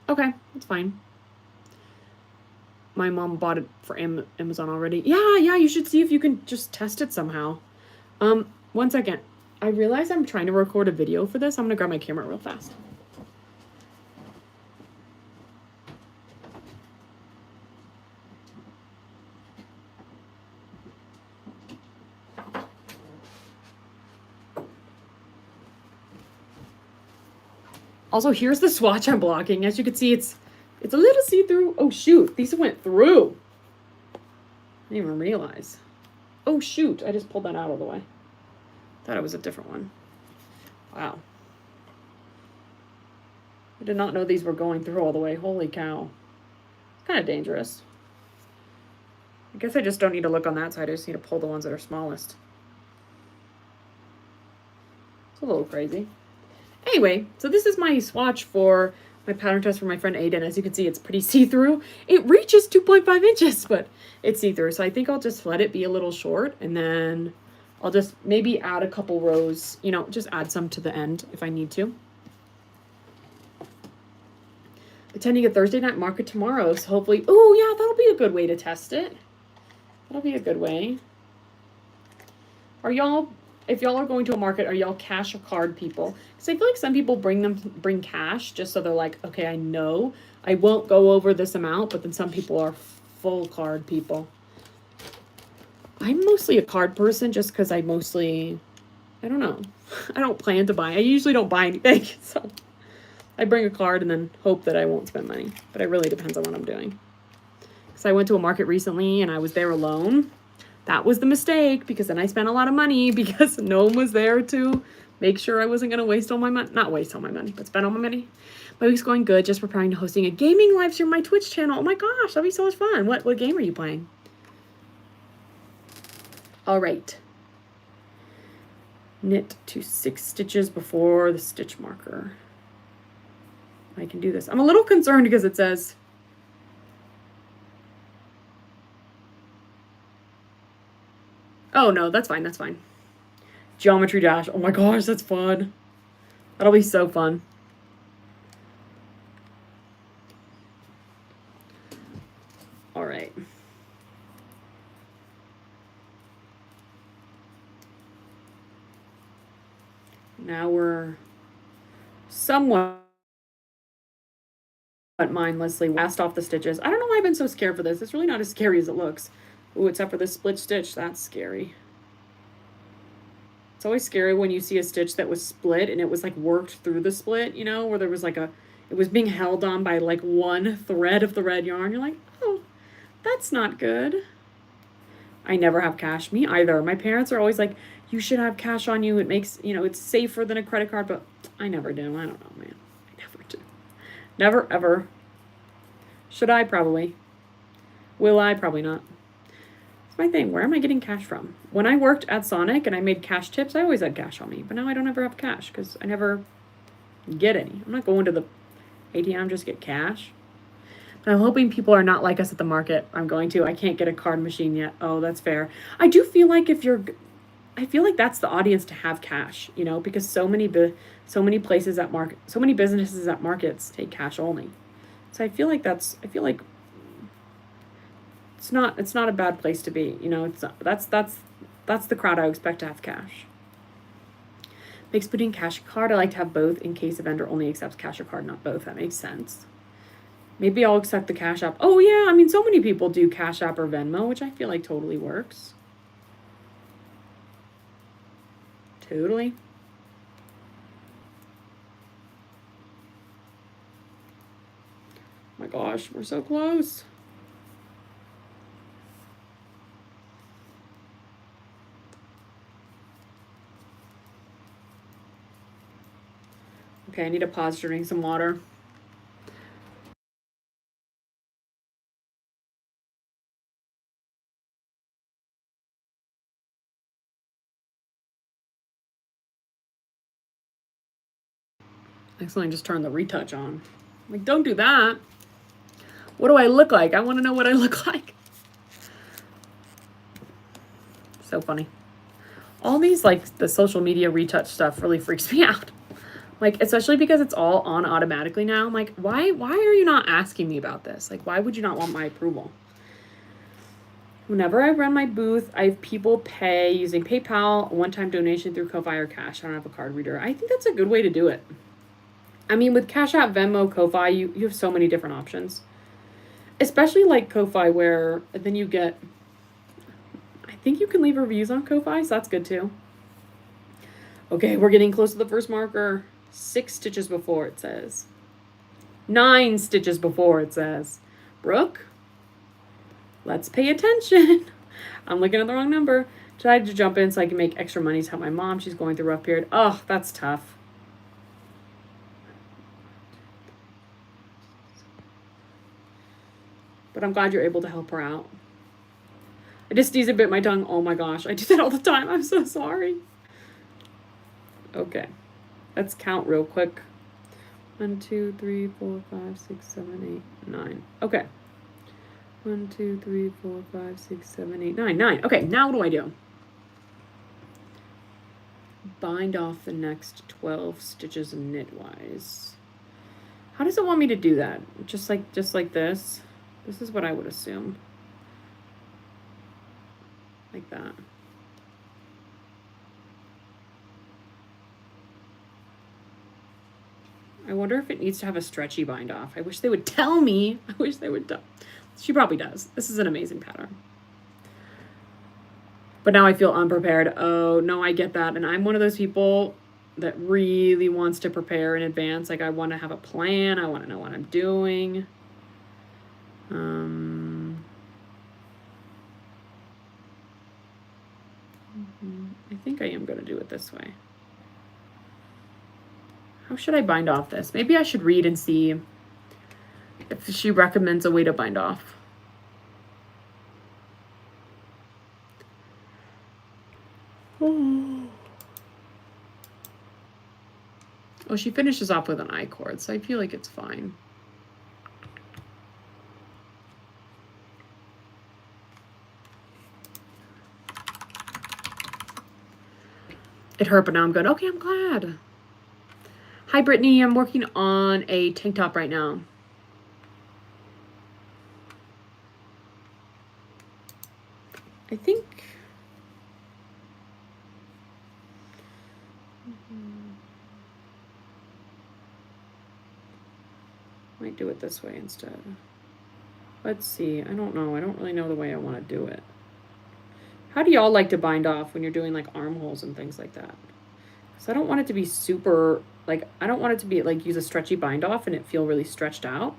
Okay, that's fine. My mom bought it for Amazon already. Yeah, you should see if you can just test it somehow. 1 second. I realize I'm trying to record a video for this. I'm gonna grab my camera real fast. Also, here's the swatch I'm blocking. As you can see, it's a little see-through. Oh, shoot. These went through. I didn't even realize. Oh, shoot. I just pulled that out of the way. Thought it was a different one. Wow. I did not know these were going through all the way. Holy cow. It's kind of dangerous. I guess I just don't need to look on that side. I just need to pull the ones that are smallest. It's a little crazy. Anyway, so this is my swatch for my pattern test for my friend Aiden. As you can see, it's pretty see-through. It reaches 2.5 inches, but it's see-through. So I think I'll just let it be a little short, and then I'll just maybe add a couple rows, you know, just add some to the end if I need to. Attending a Thursday night market tomorrow, so hopefully, oh yeah, that'll be a good way to test it. That'll be a good way. Are y'all... If y'all are going to a market, are y'all cash or card people? Because I feel like some people bring cash just so they're like, okay, I know I won't go over this amount, but then some people are full card people. I'm mostly a card person just because I don't know. I don't plan to buy. I usually don't buy anything, so I bring a card and then hope that I won't spend money. But it really depends on what I'm doing. Because I went to a market recently and I was there alone. That was the mistake, because then I spent a lot of money because no one was there to make sure I wasn't going to waste all my money. Not waste all my money, but spend all my money. My week's going good. Just preparing to hosting a gaming live stream on my Twitch channel. Oh my gosh, that'll be so much fun. What game are you playing? All right. Knit to 6 stitches before the stitch marker. I can do this. I'm a little concerned because it says... Oh, no, that's fine. That's fine. Geometry Dash. Oh, my gosh, that's fun. That'll be so fun. All right. Now we're somewhat mindlessly last off the stitches. I don't know why I've been so scared for this. It's really not as scary as it looks. Ooh, except for this split stitch. That's scary. It's always scary when you see a stitch that was split and it was like worked through the split, you know, where there was like it was being held on by like one thread of the red yarn. You're like, oh, that's not good. I never have cash. Me either. My parents are always like, you should have cash on you. It makes, you know, it's safer than a credit card, but I never do. I don't know, man. I never do. Never, ever. Should I? Probably. Will I? Probably not. My thing, where am I getting cash from? When I worked at Sonic and I made cash tips, I always had cash on me, but now I don't ever have cash because I never get any. I'm not going to the ATM just get cash. But I'm hoping people are not like us at the market. I can't get a card machine yet. Oh, that's fair. I do feel like I feel like that's the audience to have cash, you know, because so many places at market, so many businesses at markets take cash only. So I feel like it's not a bad place to be, you know. That's the crowd I expect to have cash. Makes putting cash or card. I like to have both in case a vendor only accepts cash or card, not both. That makes sense. Maybe I'll accept the Cash App. Oh yeah, I mean, so many people do Cash App or Venmo, which I feel like totally works. Totally. Oh my gosh, we're so close. Okay, I need to pause to drink some water. I accidentally just turned the retouch on. Like, don't do that. What do I look like? I want to know what I look like. So funny. All these, like, the social media retouch stuff really freaks me out. Like, especially because it's all on automatically now. I'm like, why are you not asking me about this? Like, why would you not want my approval? Whenever I run my booth, I have people pay using PayPal, a one-time donation through Ko-Fi or Cash. I don't have a card reader. I think that's a good way to do it. I mean, with Cash App, Venmo, Ko-Fi, you have so many different options. Especially like Ko-Fi, where then you get, I think you can leave reviews on Ko-Fi, so that's good too. Okay, we're getting close to the first marker. 6 stitches before, it says. 9 stitches before, it says. Brooke, let's pay attention. I'm looking at the wrong number. Decided to jump in so I can make extra money to help my mom. She's going through a rough period. Oh, that's tough. But I'm glad you're able to help her out. I just sneezed and bit my tongue. Oh my gosh, I do that all the time. I'm so sorry. Okay, let's count real quick. 1, 2, 3, 4, 5, 6, 7, 8, 9. Okay. 1, 2, 3, 4, 5, 6, 7, 8, 9. 9. Okay, now what do I do? Bind off the next 12 stitches knitwise. How does it want me to do that? Just like this? This is what I would assume. Like that. I wonder if it needs to have a stretchy bind off. I wish they would tell me. I wish they would tell. She probably does. This is an amazing pattern. But now I feel unprepared. Oh, no, I get that. And I'm one of those people that really wants to prepare in advance. Like, I want to have a plan. I want to know what I'm doing. I think I am going to do it this way. How should I bind off this? Maybe I should read and see if she recommends a way to bind off. Oh, she finishes off with an I cord, so I feel like it's fine. It hurt, but now I'm good. Okay, I'm glad. Hi, Brittany. I'm working on a tank top right now. I think... might do it this way instead. Let's see. I don't know. I don't really know the way I want to do it. How do y'all like to bind off when you're doing like armholes and things like that? Because I don't want it to be super, like, I don't want it to be like use a stretchy bind off and it feel really stretched out.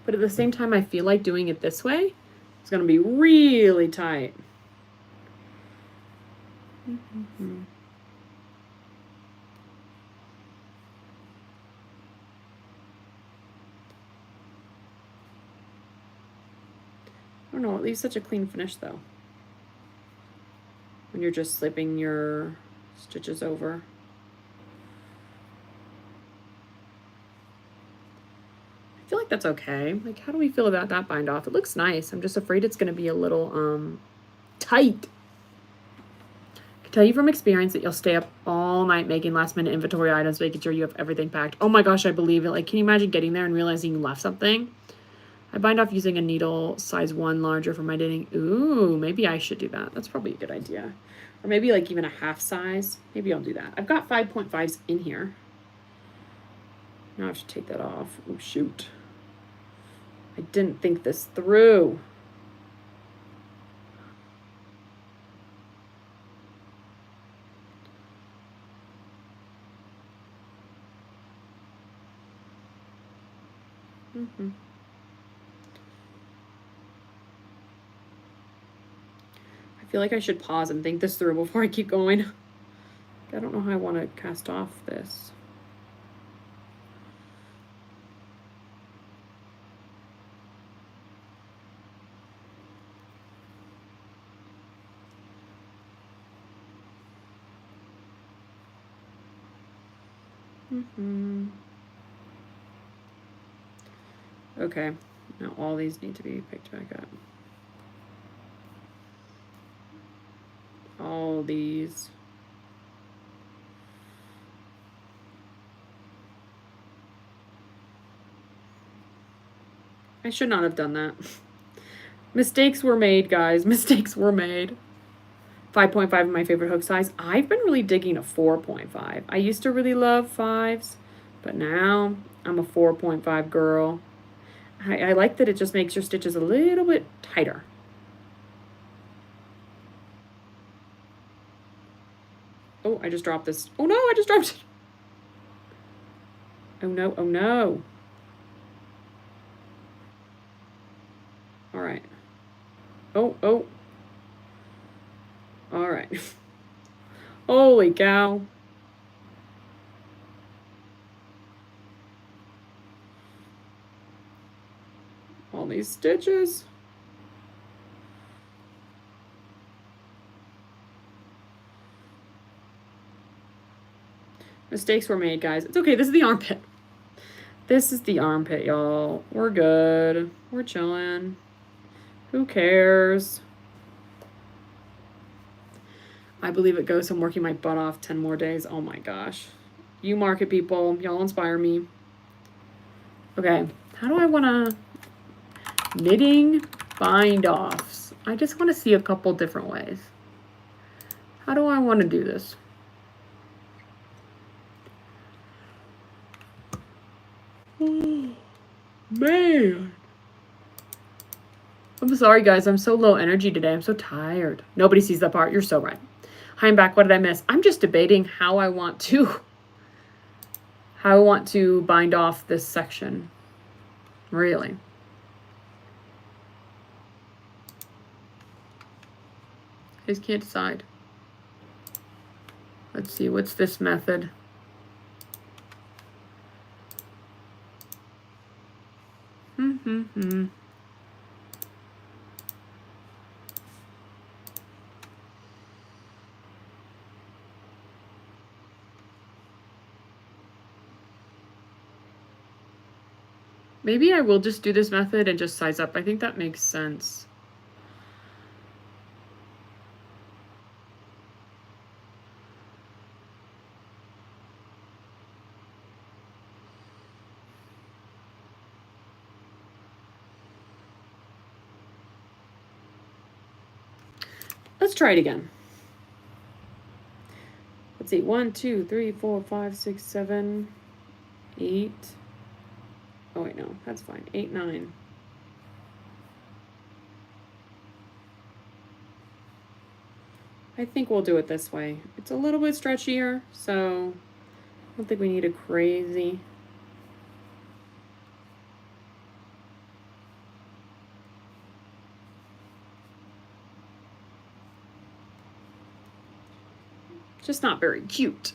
But at the same time, I feel like doing it this way is going to be really tight. I don't know, it leaves such a clean finish though. When you're just slipping your stitches over. I feel like that's okay. Like, how do we feel about that bind off? It looks nice. I'm just afraid it's gonna be a little tight. I can tell you from experience that you'll stay up all night making last minute inventory items, making sure you have everything packed. Oh my gosh, I believe it. Like, can you imagine getting there and realizing you left something? I bind off using a needle size 1 larger for my knitting. Ooh, maybe I should do that. That's probably a good idea. Or maybe like even a half size. Maybe I'll do that. I've got 5.5s in here. Now I have to take that off. Oh, shoot. I didn't think this through. I feel like I should pause and think this through before I keep going. I don't know how I want to cast off this. Okay, now all these need to be picked back up. untangle these. I should not have done that. Mistakes were made, guys. Mistakes were made. 5.5 is my favorite hook size. I've been really digging a 4.5. I used to really love 5s, but now I'm a 4.5 girl. I like that it just makes your stitches a little bit tighter. Oh, I just dropped this. Oh no, I just dropped it. Oh no, oh no. All right. Oh, oh. All right. Holy cow. All these stitches. Mistakes were made, guys. It's okay. This is the armpit. This is the armpit, y'all. We're good. We're chilling. Who cares? I believe it goes. I'm working my butt off 10 more days. Oh my gosh. You market people. Y'all inspire me. Okay. How do I want to... Knitting bind offs. I just want to see a couple different ways. How do I want to do this? Oh, man. I'm sorry, guys. I'm so low energy today. I'm so tired. Nobody sees that part. You're so right. Hi, I'm back. What did I miss? I'm just debating how I want to bind off this section. Really. I just can't decide. Let's see. What's this method? Maybe I will just do this method and just size up. I think that makes sense. Let's try it again. Let's see. 1, 2, 3, 4, 5, 6, 7, 8. Oh, wait, no. That's fine. 8, 9. I think we'll do it this way. It's a little bit stretchier, so I don't think we need a crazy... Just not very cute.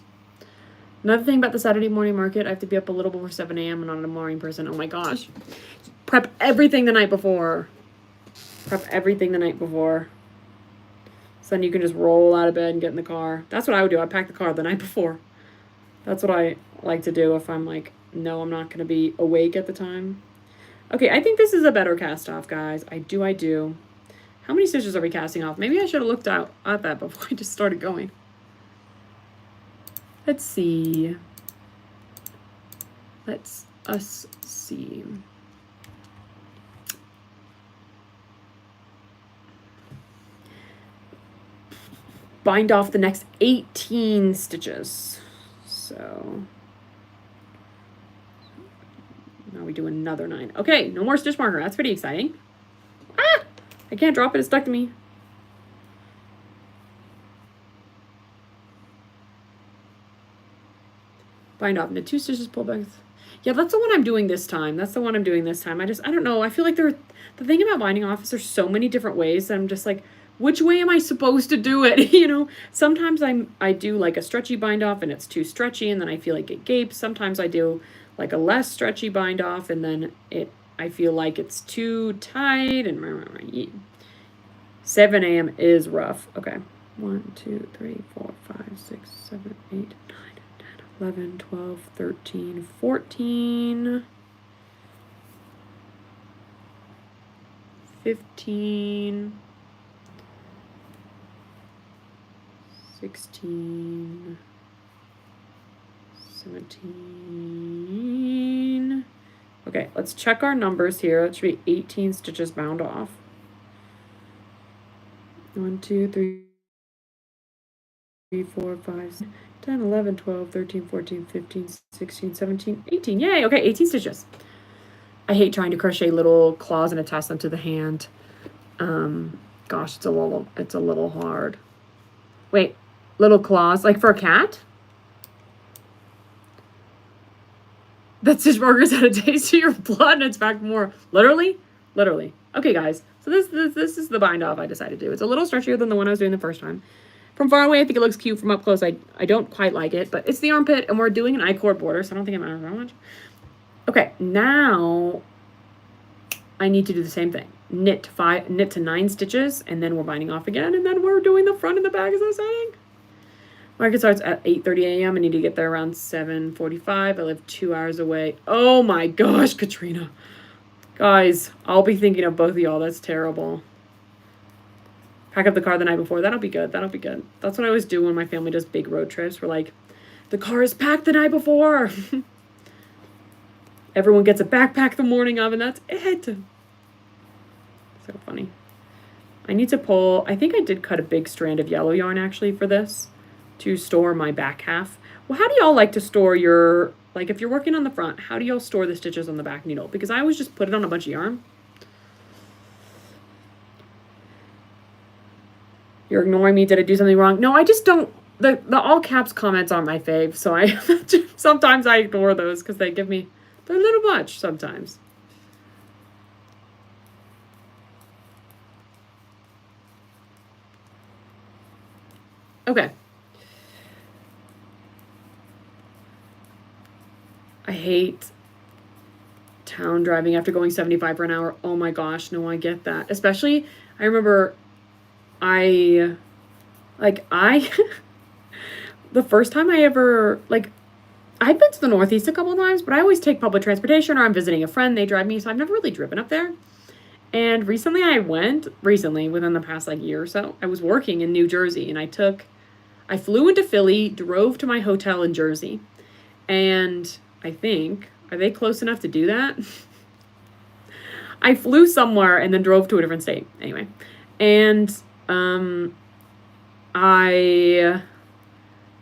Another thing about the Saturday morning market, I have to be up a little before 7 a.m. and I'm not a morning person. Oh my gosh. Prep everything the night before. Prep everything the night before. So then you can just roll out of bed and get in the car. That's what I would do. I pack the car the night before. That's what I like to do if I'm like, no, I'm not going to be awake at the time. Okay, I think this is a better cast off, guys. I do. How many stitches are we casting off? Maybe I should have looked out at that before I just started going. Let's see. Let's us see. Bind off the next 18 stitches. So now we do another 9. Okay, no more stitch marker. That's pretty exciting. Ah! I can't drop it. It's stuck to me. Bind off into 2 stitches, pull back. Yeah, that's the one I'm doing this time. I don't know. I feel like the thing about binding off is there's so many different ways that I'm just like, which way am I supposed to do it? You know, sometimes I do like a stretchy bind off and it's too stretchy and then I feel like it gapes. Sometimes I do like a less stretchy bind off and then I feel like it's too tight and 7 a.m. is rough. Okay. 1, 2, 3, 4, 5, 6, 7, 8, 9, 10, 11, 12, 13, 14, 15, 16, 17. Okay, let's check our numbers here. It should be 18 stitches bound off. 1, 2, 3, 4, 5, 10, 11, 12, 13, 14, 15, 16, 17, 18. Yay, okay, 18 stitches. I hate trying to crochet little claws and attach them to the hand. Gosh, it's a little hard. Wait, little claws, like for a cat? That stitch marker's had a taste of your blood and it's back more. Literally? Literally. Okay, guys. So this is the bind off I decided to do. It's a little stretchier than the one I was doing the first time. From far away, I think it looks cute. From up close, I don't quite like it. But it's the armpit, and we're doing an I-cord border, so I don't think it matters that much. Okay, now I need to do the same thing. Knit to 9 stitches, and then we're binding off again, and then we're doing the front and the back as I was saying. Market starts at 8:30 a.m. I need to get there around 7:45. I live 2 hours away. Oh my gosh, Katrina. Guys, I'll be thinking of both of y'all. That's terrible. Pack up the car the night before. That'll be good. That'll be good. That's what I always do when my family does big road trips. We're like, the car is packed the night before. Everyone gets a backpack the morning of, and that's it. So funny. I need to pull, I think I did cut a big strand of yellow yarn actually for this to store my back half. Well, how do y'all like to store your, like if you're working on the front, how do y'all store the stitches on the back needle? Because I always just put it on a bunch of yarn. You're ignoring me. Did I do something wrong? No, I just don't. The all caps comments aren't my fave, so I sometimes I ignore those because they're a little much sometimes. Okay. I hate town driving after going 75 for an hour. Oh my gosh, no, I get that. Especially, I remember the first time I ever, like, I've been to the Northeast a couple of times, but I always take public transportation or I'm visiting a friend, they drive me, so I've never really driven up there. And recently within the past like year or so, I was working in New Jersey and I flew into Philly, drove to my hotel in Jersey, and I think, are they close enough to do that? I flew somewhere and then drove to a different state. Anyway, and I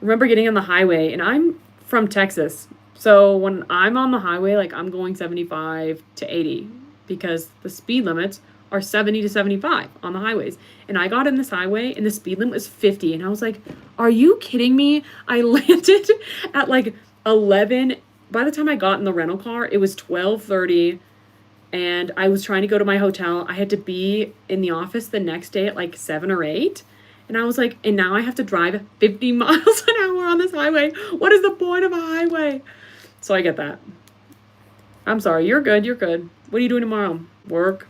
remember getting on the highway, and I'm from Texas. So when I'm on the highway, like I'm going 75 to 80 because the speed limits are 70 to 75 on the highways. And I got in this highway and the speed limit was 50. And I was like, are you kidding me? I landed at like 11. By the time I got in the rental car, it was 12:30 and I was trying to go to my hotel. I had to be in the office the next day at like 7 or 8. And I was like, and now I have to drive 50 miles an hour on this highway. What is the point of a highway? So I get that. I'm sorry. You're good. You're good. What are you doing tomorrow? Working.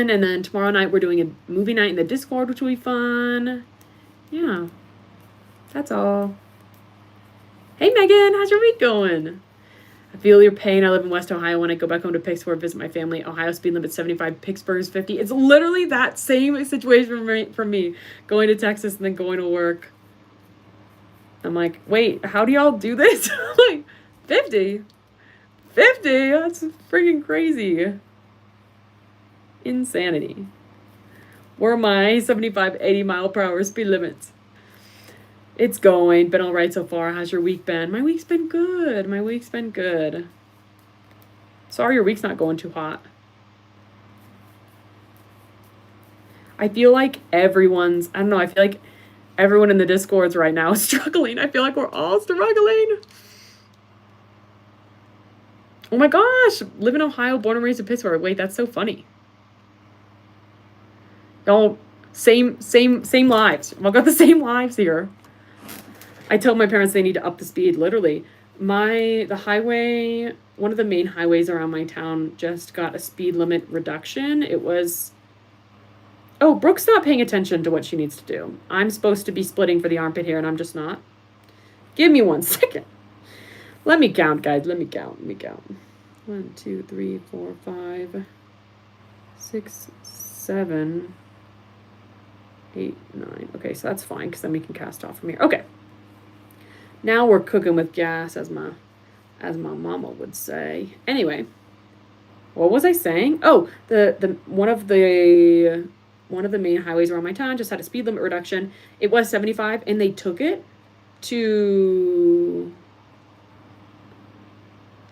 And then tomorrow night we're doing a movie night in the Discord, which will be fun. Yeah. That's all. Hey, Megan. How's your week going? I feel your pain. I live in West Ohio. When I go back home to Pittsburgh, visit my family. Ohio speed limit 75, Pittsburgh is 50. It's literally that same situation for me. Going to Texas and then going to work. I'm like, wait, how do y'all do this? Like, 50? 50? That's freaking crazy. Insanity. Where are my 75, 80 mile per hour speed limits? It's going. Been all right so far. How's your week been? My week's been good. Sorry your week's not going too hot. I feel like I feel like everyone in the Discords right now is struggling. I feel like we're all struggling. Oh my gosh. Live in Ohio, born and raised in Pittsburgh. Wait, that's so funny. Y'all, same lives. I've got the same lives here. I told my parents they need to up the speed, literally. The highway, one of the main highways around my town just got a speed limit reduction. It was, oh, Brooke's not paying attention to what she needs to do. I'm supposed to be splitting for the armpit here and I'm just not. Give me 1 second. Let me count, guys. Let me count. 1, 2, 3, 4, 5, 6, 7, 8, 9. Okay, so that's fine because then we can cast off from here. Okay. Now we're cooking with gas, as my mama would say. Anyway, what was I saying? Oh, the one of the main highways around my town just had a speed limit reduction. It was 75, and they took it to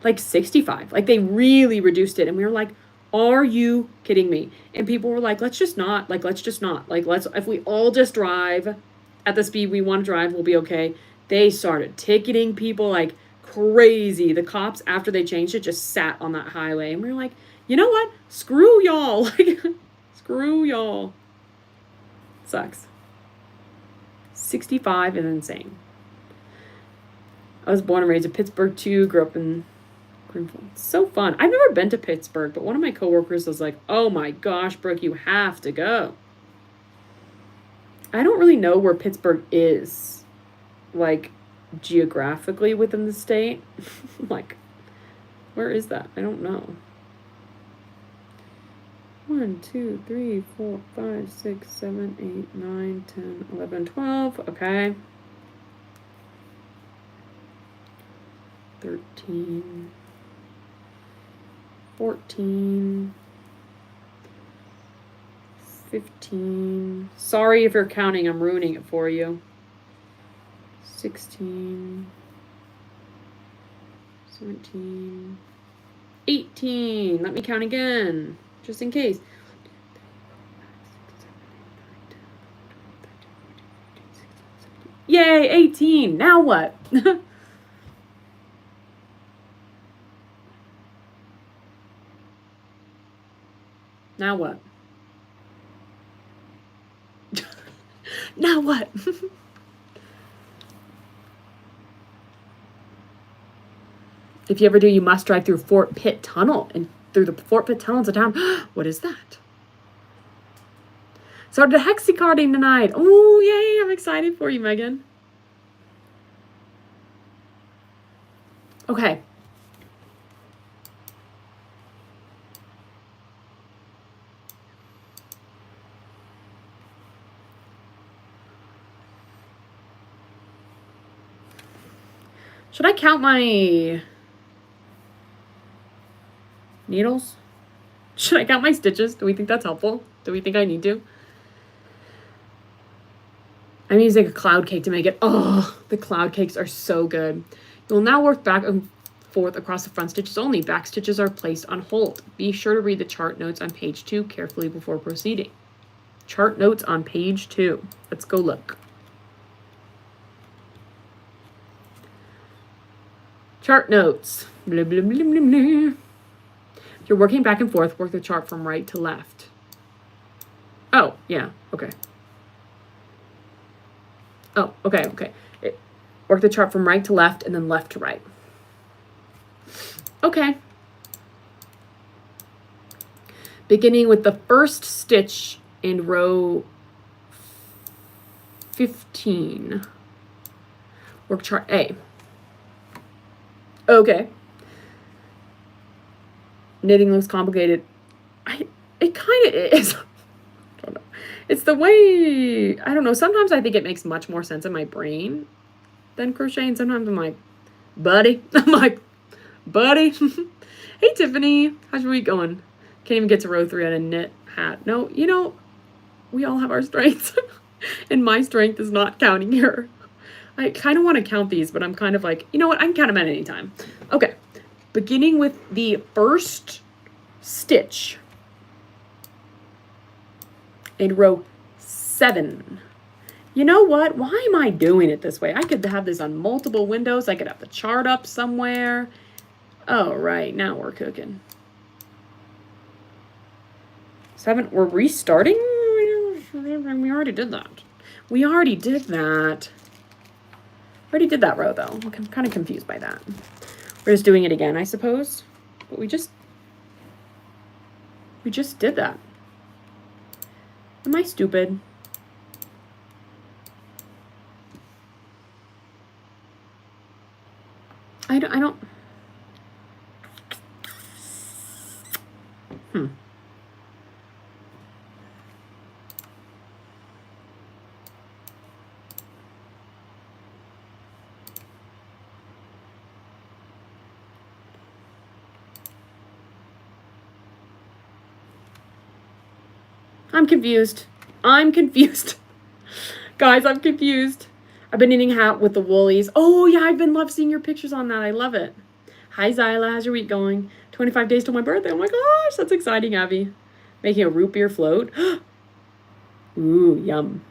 like 65. Like they really reduced it, and we were like, are you kidding me? And people were like, let's just not. Like, if we all just drive at the speed we want to drive, we'll be okay. They started ticketing people like crazy. The cops, after they changed it, just sat on that highway. And we were like, you know what? Screw y'all. Like, screw y'all. Sucks. 65 is insane. I was born and raised in Pittsburgh too. Grew up in Greenfield. It's so fun. I've never been to Pittsburgh, but one of my coworkers was like, oh my gosh, Brooke, you have to go. I don't really know where Pittsburgh is, like, geographically within the state. Like, where is that? I don't know. 1, 2, 3, 4, 5, 6, 7, 8, 9, 10, 11, 12. Okay. 13, 14, 15. Sorry if you're counting, I'm ruining it for you. 16, 17, 18. Let me count again, just in case. Yay, 18. Now what? Now what? Now what? If you ever do, you must drive through Fort Pitt Tunnel. And through the Fort Pitt Tunnel to town. What is that? Started hexicarding tonight. Oh, yay. I'm excited for you, Megan. Okay. Should I count my needles? Should I count my stitches? Do we think that's helpful? Do we think I need to? I'm using a cloud cake to make it. Oh, the cloud cakes are so good. You'll now work back and forth across the front stitches only. Back stitches are placed on hold. Be sure to read the chart notes on page 2 carefully before proceeding. Chart notes on page 2. Let's go look. Chart notes. Blah, blah, blah, blah, blah. If you're working back and forth, work the chart from right to left. Oh, yeah, okay. Oh, okay. Work the chart from right to left and then left to right. Okay. Beginning with the first stitch in row 15. Work chart A. Okay. Knitting looks complicated. It kind of is. I don't know. It's the way, I don't know. Sometimes I think it makes much more sense in my brain than crocheting. Sometimes I'm like, buddy. I'm like, buddy. Hey, Tiffany. How's your week going? Can't even get to row 3 on a knit hat. No, you know, we all have our strengths. And my strength is not counting here. I kind of want to count these, but I'm kind of like, you know what? I can count them at any time. Okay. Beginning with the first stitch in row 7. You know what? Why am I doing it this way? I could have this on multiple windows. I could have the chart up somewhere. Oh, right. Now we're cooking. 7. We're restarting? We already did that. We already did that. Already did that row, though. I'm kind of confused by that. We're just doing it again, I suppose. But we just did that. Am I stupid? I don't. I'm confused. I'm confused. Guys, I'm confused. I've been knitting a hat with the woolies. Oh, yeah, I've been love seeing your pictures on that. I love it. Hi, Zyla. How's your week going? 25 days till my birthday. Oh, my gosh. That's exciting, Abby. Making a root beer float. Ooh, yum.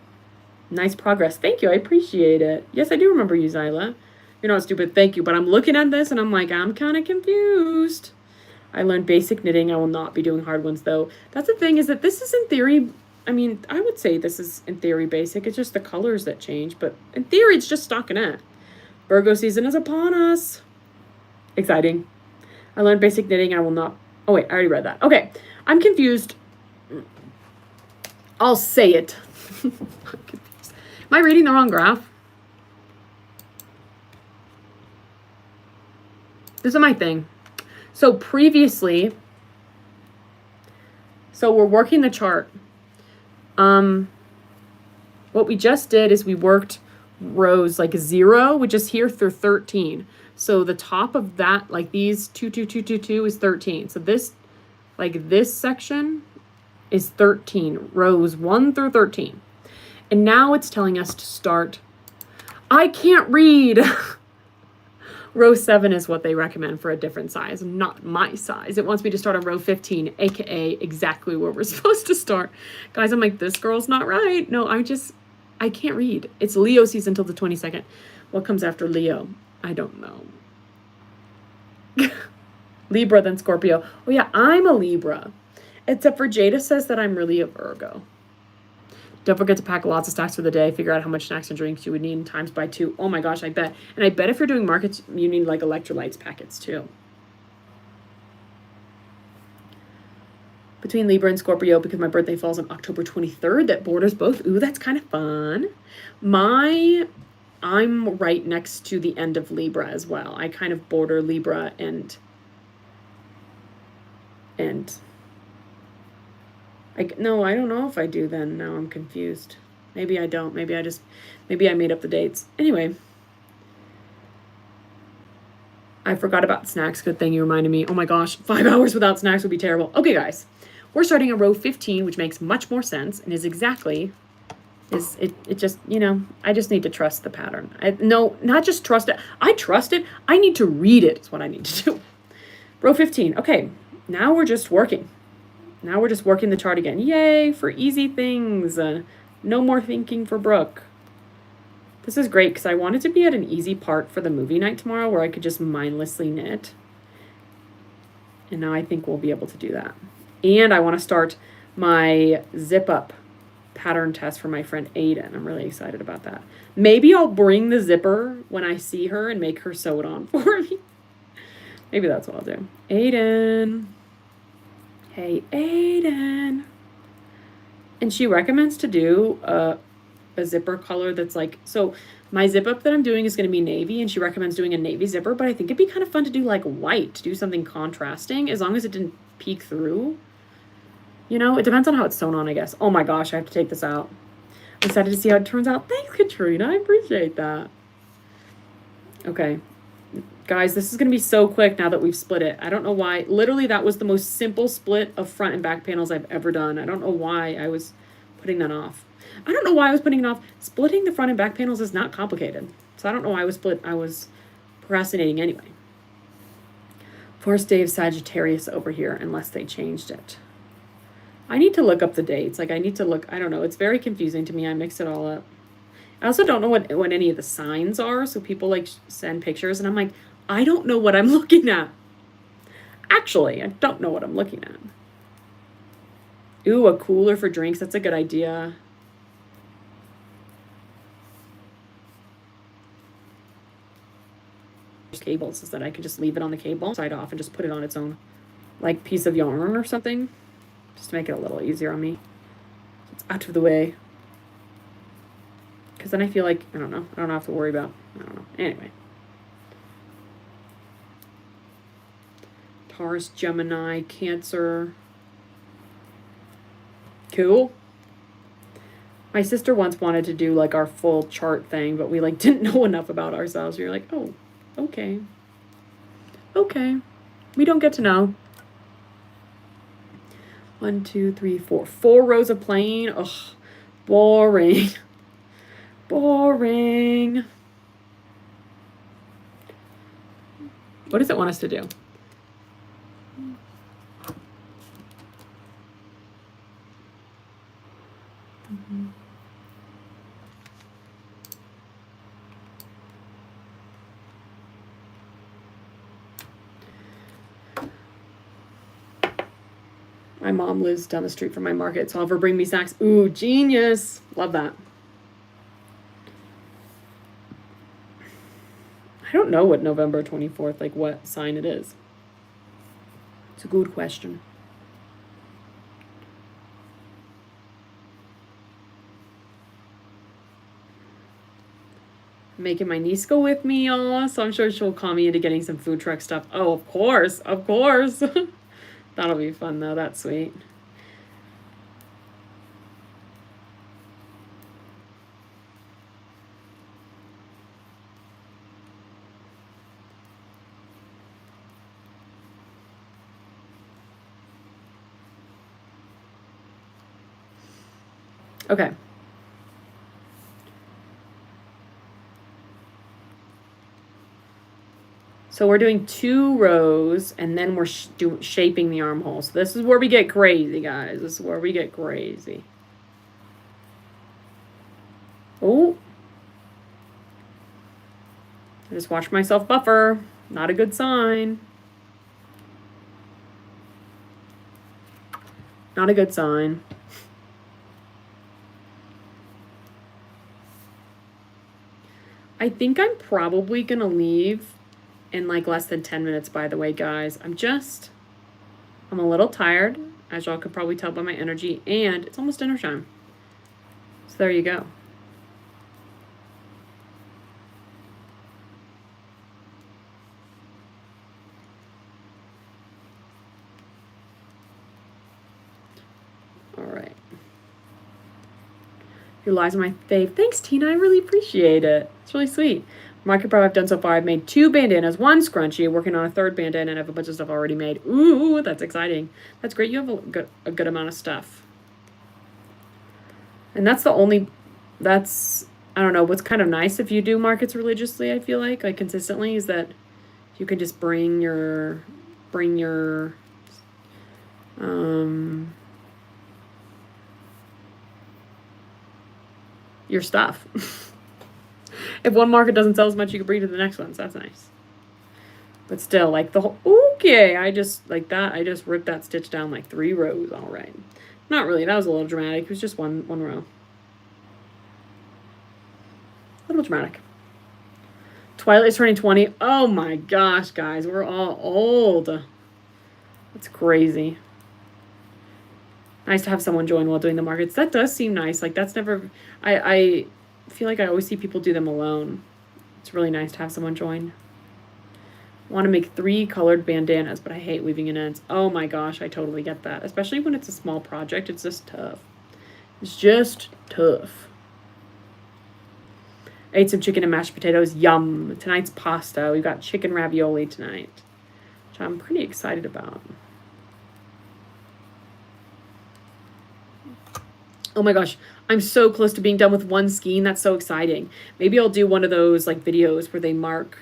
Nice progress. Thank you. I appreciate it. Yes, I do remember you, Zyla. You're not stupid. Thank you. But I'm looking at this, and I'm like, I'm kind of confused. I learned basic knitting. I will not be doing hard ones, though. That's the thing, is that this is in theory... I mean, I would say this is, in theory, basic. It's just the colors that change. But in theory, it's just stockinette. Virgo season is upon us. Exciting. I learned basic knitting. I will not... Oh, wait. I already read that. Okay. I'm confused. I'll say it. I'm confused. Am I reading the wrong graph? This is my thing. So previously... So we're working the chart. What we just did is we worked rows like 0, which is here, through 13. So the top of that, like these 2, 2, 2, 2, 2 is 13. So this, like this section is 13, rows 1 through 13. And now it's telling us to start. I can't read. Row 7 is what they recommend for a different size, not my size. It wants me to start on row 15, aka exactly where we're supposed to start. Guys, I'm like, this girl's not right. No, I can't read. It's Leo season until the 22nd. What comes after Leo? I don't know. Libra, then Scorpio. Oh yeah, I'm a Libra. Except for Jada says that I'm really a Virgo. Don't forget to pack lots of snacks for the day. Figure out how much snacks and drinks you would need times by 2. Oh my gosh, I bet. And I bet if you're doing markets, you need like electrolytes packets too. Between Libra and Scorpio, because my birthday falls on October 23rd, that borders both. Ooh, that's kind of fun. I'm right next to the end of Libra as well. I kind of border Libra and no, I don't know if I do then. Now I'm confused. Maybe I don't. Maybe I made up the dates. Anyway. I forgot about snacks. Good thing you reminded me. Oh my gosh, 5 hours without snacks would be terrible. Okay, guys. We're starting on row 15, which makes much more sense and is exactly... It just, you know, I just need to trust the pattern. No, not just trust it. I trust it. I need to read it is what I need to do. Row 15. Okay, now we're just working. Now we're just working the chart again. Yay, for easy things. No more thinking for Brooke. This is great because I wanted to be at an easy part for the movie night tomorrow where I could just mindlessly knit. And now I think we'll be able to do that. And I want to start my zip up pattern test for my friend Aiden. I'm really excited about that. Maybe I'll bring the zipper when I see her and make her sew it on for me. Maybe that's what I'll do. Aiden. Hey, Aiden. And she recommends to do a zipper color that's like, so my zip up that I'm doing is going to be navy, and she recommends doing a navy zipper, but I think it'd be kind of fun to do like white, to do something contrasting, as long as it didn't peek through. You know, it depends on how it's sewn on, I guess. Oh my gosh, I have to take this out. I'm excited to see how it turns out. Thanks, Katrina. I appreciate that. Okay. Guys, this is going to be so quick now that we've split it. I don't know why. Literally, that was the most simple split of front and back panels I've ever done. I don't know why I was putting that off. I don't know why I was putting it off. Splitting the front and back panels is not complicated. So I don't know why I was procrastinating anyway. Forced day of Sagittarius over here, unless they changed it. I need to look up the dates. Like, I need to look. I don't know. It's very confusing to me. I mix it all up. I also don't know what any of the signs are. So people like send pictures and I'm like, I don't know what I'm looking at. Actually, I don't know what I'm looking at. Ooh, a cooler for drinks. That's a good idea. Cables is that I could just leave it on the cable side off and just put it on its own like piece of yarn or something, just to make it a little easier on me. It's out of the way. Because then I feel like, I don't have to worry about, I don't know. Anyway. Taurus, Gemini, Cancer. Cool. My sister once wanted to do like our full chart thing, but we like didn't know enough about ourselves. We were like, oh, okay. Okay. We don't get to know. 1, 2, 3, 4. 4 rows of plain. Ugh, boring. Boring. What does it want us to do? My mom lives down the street from my market, so I'll have her bring me snacks. Ooh, genius. Love that. I don't know what November 24th, like what sign it is. It's a good question. I'm making my niece go with me, y'all, so I'm sure she'll call me into getting some food truck stuff. Oh, of course, of course. That'll be fun, though. That's sweet. Okay. So we're doing 2 rows, and then we're shaping the armhole. So this is where we get crazy, guys. This is where we get crazy. Oh. I just watched myself buffer. Not a good sign. Not a good sign. I think I'm probably going to leave in like less than 10 minutes, by the way, guys. I'm a little tired, as y'all could probably tell by my energy, and it's almost dinner time. So there you go. All right. Your lies are my fave. Thanks, Tina. I really appreciate it. It's really sweet. Market prep I've done so far, I've made 2 bandanas, 1 scrunchie, working on a 3rd bandana, and I have a bunch of stuff already made. Ooh, that's exciting. That's great. You have a good amount of stuff. And that's I don't know, what's kind of nice if you do markets religiously, I feel like consistently, is that you can just bring your stuff. If one market doesn't sell as much, you can bring it to the next one, so that's nice. But still, like the whole, okay, I just ripped that stitch down like 3 rows, all right. Not really, that was a little dramatic. It was just one row. A little dramatic. Twilight's turning 20. Oh my gosh, guys, we're all old. That's crazy. Nice to have someone join while doing the markets. That does seem nice. Like that's never, I feel like I always see people do them alone. It's really nice to have someone join. I want to make 3 colored bandanas, but I hate weaving in ends. Oh my gosh, I totally get that. Especially when it's a small project, it's just tough. It's just tough. I ate some chicken and mashed potatoes. Yum. Tonight's pasta. We've got chicken ravioli tonight, which I'm pretty excited about. Oh my gosh, I'm so close to being done with 1 skein. That's so exciting. Maybe I'll do one of those like videos where they mark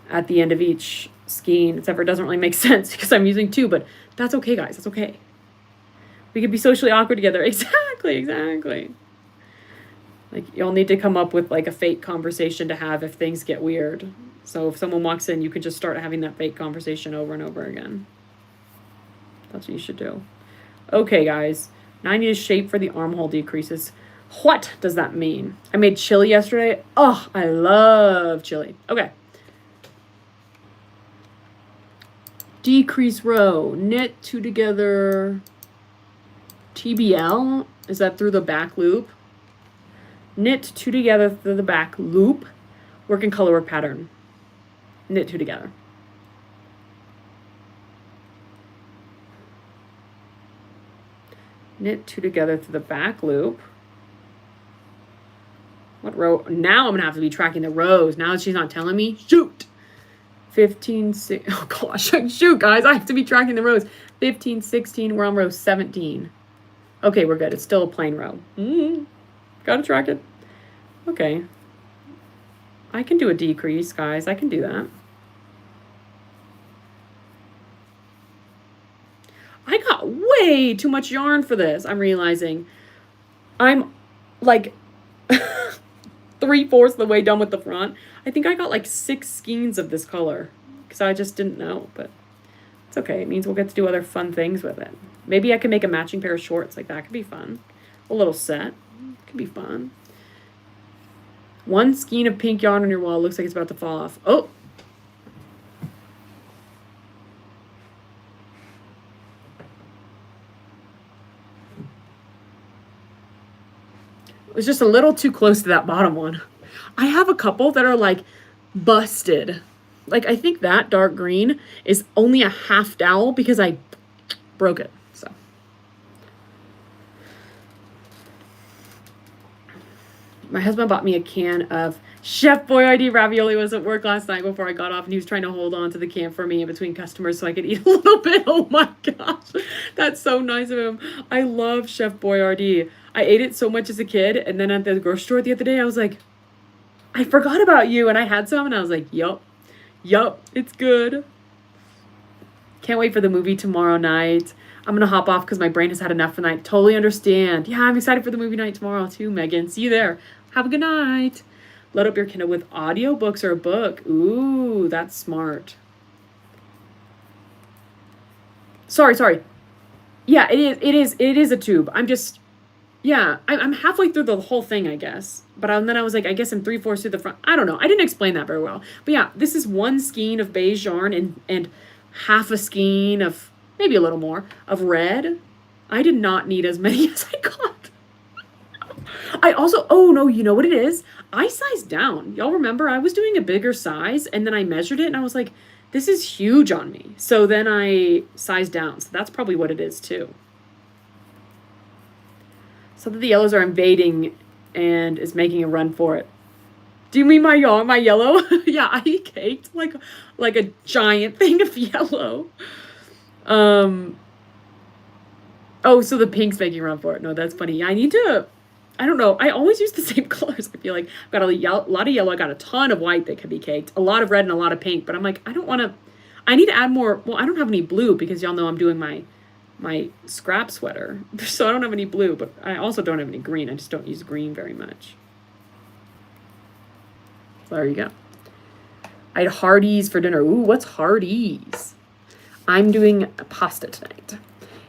at the end of each skein, except for it doesn't really make sense because I'm using 2, but that's okay, guys. That's okay. We could be socially awkward together. Exactly. Like, you'll need to come up with like a fake conversation to have if things get weird. So if someone walks in, you can just start having that fake conversation over and over again. That's what you should do. Okay, guys. Now I need a shape for the armhole decreases. What does that mean? I made chili yesterday. Oh, I love chili. Okay. Decrease row. Knit 2 together. TBL. Is that through the back loop? Knit 2 together through the back loop. Work in color work pattern. Knit 2 together. Knit 2 together through the back loop. What row? Now I'm going to have to be tracking the rows. Now she's not telling me. Shoot! 15, 6, oh gosh, shoot guys, I have to be tracking the rows. 15, 16, we're on row 17. Okay, we're good. It's still a plain row. Gotta track it. Okay. I can do a decrease, guys. I can do that. I got way too much yarn for this, I'm realizing. I'm like 3/4 of the way done with the front. I think I got like 6 skeins of this color because I just didn't know, but it's okay. It means we'll get to do other fun things with it. Maybe I can make a matching pair of shorts. Like that could be fun. A little set. Could be fun. 1 skein of pink yarn on your wall. Looks like it's about to fall off. Oh! It was just a little too close to that bottom one. I have a couple that are like busted. Like I think that dark green is only a half dowel because I broke it. So my husband bought me a can of Chef Boyardee ravioli. Was at work last night before I got off, and he was trying to hold on to the can for me in between customers so I could eat a little bit. Oh my gosh, that's so nice of him. I love Chef Boyardee. I ate it so much as a kid, and then at the grocery store the other day, I was like, I forgot about you, and I had some, and I was like, yup, it's good. Can't wait for the movie tomorrow night. I'm gonna hop off because my brain has had enough for the night. Totally understand. Yeah, I'm excited for the movie night tomorrow too, Megan. See you there. Have a good night. Load up your Kindle with audiobooks or a book. Ooh, that's smart. Sorry. Yeah, it is a tube. I'm halfway through the whole thing, I guess. But then I was like, I guess I'm 3/4 through the front. I don't know. I didn't explain that very well. But yeah, this is 1 skein of beige yarn and half a skein of, maybe a little more, of red. I did not need as many as I got. I also, oh no, you know what it is? I sized down. Y'all remember I was doing a bigger size and then I measured it and I was like, this is huge on me. So then I sized down. So that's probably what it is too. So that the yellows are invading and is making a run for it. Do you mean my yellow? Yeah, I caked like a giant thing of yellow. Oh, so the pink's making a run for it. No, that's funny. I need to, I don't know. I always use the same colors. I feel like I've got a lot of yellow. I got a ton of white that could be caked. A lot of red and a lot of pink. But I'm like, I don't want to, I need to add more. Well, I don't have any blue because y'all know I'm doing my scrap sweater. So I don't have any blue, but I also don't have any green. I just don't use green very much. So there you go. I had Hardee's for dinner. Ooh, what's Hardee's? I'm doing pasta tonight.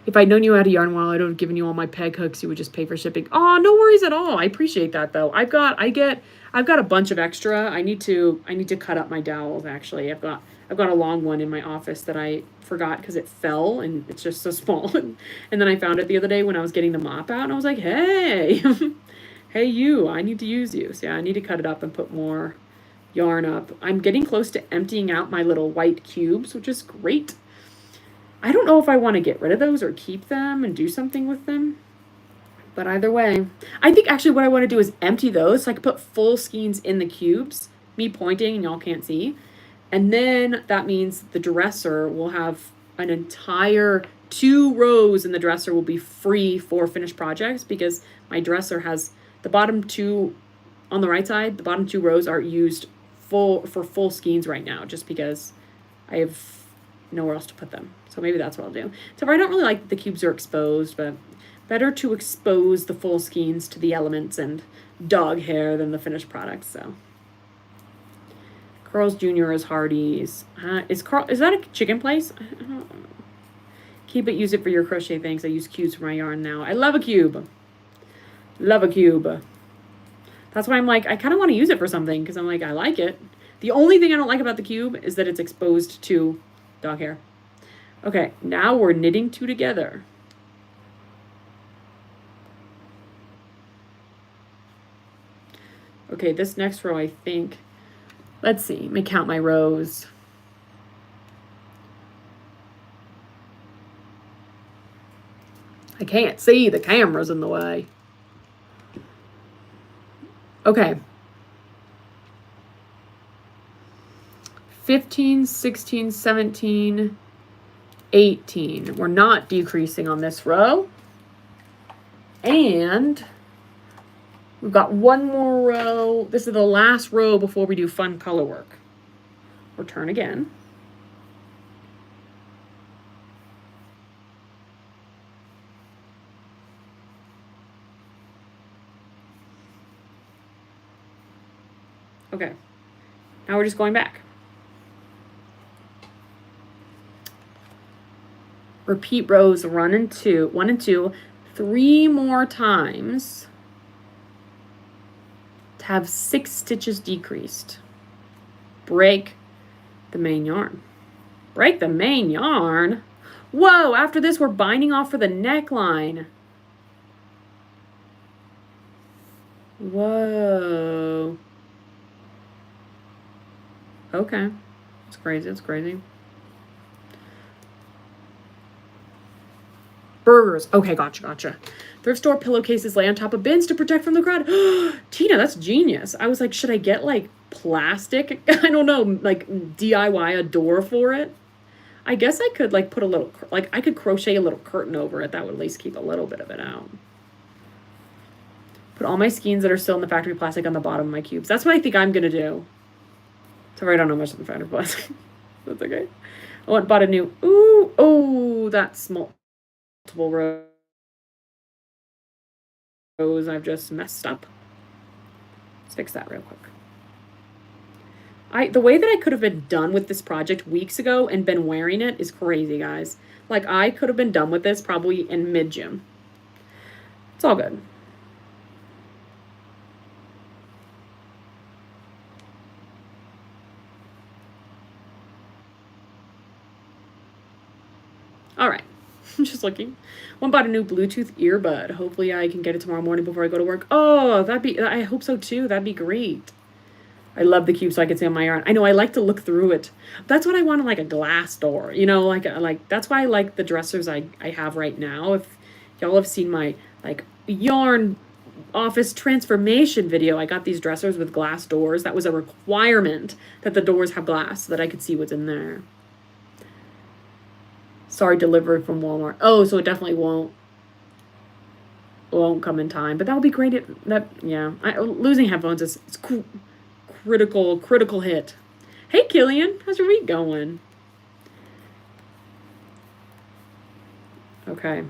If I'd known you had a yarn wall, I'd have given you all my peg hooks. You would just pay for shipping. Oh, no worries at all. I appreciate that though. I've got a bunch of extra. I need to cut up my dowels actually. I've got a long one in my office that I forgot because it fell and it's just so small. And then I found it the other day when I was getting the mop out and I was like, hey, hey you, I need to use you. So yeah, I need to cut it up and put more yarn up. I'm getting close to emptying out my little white cubes, which is great. I don't know if I want to get rid of those or keep them and do something with them. But either way, I think actually what I want to do is empty those so I can put full skeins in the cubes. Me pointing and y'all can't see. And then that means the dresser will have an entire 2 rows in the dresser will be free for finished projects because my dresser has the bottom 2 on the right side. The bottom 2 rows are used for full skeins right now just because I have nowhere else to put them. So maybe that's what I'll do. So I don't really like that the cubes are exposed, but better to expose the full skeins to the elements and dog hair than the finished products. So Carl's Jr. is Hardee's. Is that a chicken place? I don't know. Keep it, use it for your crochet things. I use cubes for my yarn now. I love a cube. Love a cube. That's why I'm like, I kind of want to use it for something because I'm like, I like it. The only thing I don't like about the cube is that it's exposed to dog hair. Okay, now we're knitting 2 together. Okay, this next row, I think, let's see, let me count my rows. I can't see, the camera's in the way. Okay. 15, 16, 17, 18. We're not decreasing on this row. And we've got one more row. This is the last row before we do fun color work. Return again. Okay, now we're just going back. Repeat rows 1 and 2, 3 more times to have 6 stitches decreased. Break the main yarn. Break the main yarn? Whoa, after this we're binding off for the neckline. Whoa. Okay, it's crazy, it's crazy. Burgers. Okay, gotcha. Thrift store pillowcases lay on top of bins to protect from the crowd. Tina, that's genius. I was like, should I get like plastic? I don't know, like DIY a door for it? I guess I could like put a little, like I could crochet a little curtain over it. That would at least keep a little bit of it out. Put all my skeins that are still in the factory plastic on the bottom of my cubes. That's what I think I'm going to do. Sorry, I don't know much of the factory plastic. That's okay. I went and bought a new, oh, that's multiple rows I've just messed up. Let's fix that real quick. The way that I could have been done with this project weeks ago and been wearing it is crazy, guys. Like, I could have been done with this probably in mid-June. It's all good. All right. I'm just looking. One bought a new Bluetooth earbud. Hopefully I can get it tomorrow morning before I go to work. Oh, I hope so too. That'd be great. I love the cube so I can see on my yarn. I know, I like to look through it. That's what I want, like a glass door. You know, like that's why I like the dressers I have right now. If y'all have seen my like yarn office transformation video, I got these dressers with glass doors. That was a requirement that the doors have glass so that I could see what's in there. Sorry, delivered from Walmart. Oh, so it definitely won't come in time. But that would be great. Losing headphones is critical hit. Hey, Killian, how's your week going? Okay.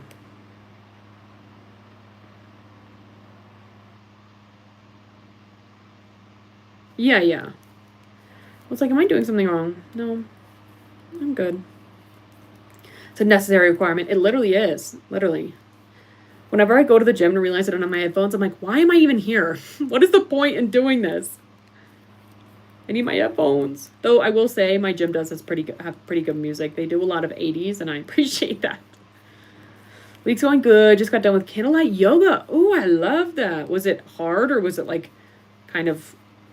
Yeah. I was like, am I doing something wrong? No, I'm good. It's a necessary requirement. It literally is. Literally. Whenever I go to the gym and realize I don't have my headphones, I'm like, why am I even here? What is the point in doing this? I need my headphones. Though I will say my gym does have pretty good music. They do a lot of 80s and I appreciate that. Week's going good. Just got done with candlelight yoga. Ooh, I love that. Was it hard or was it like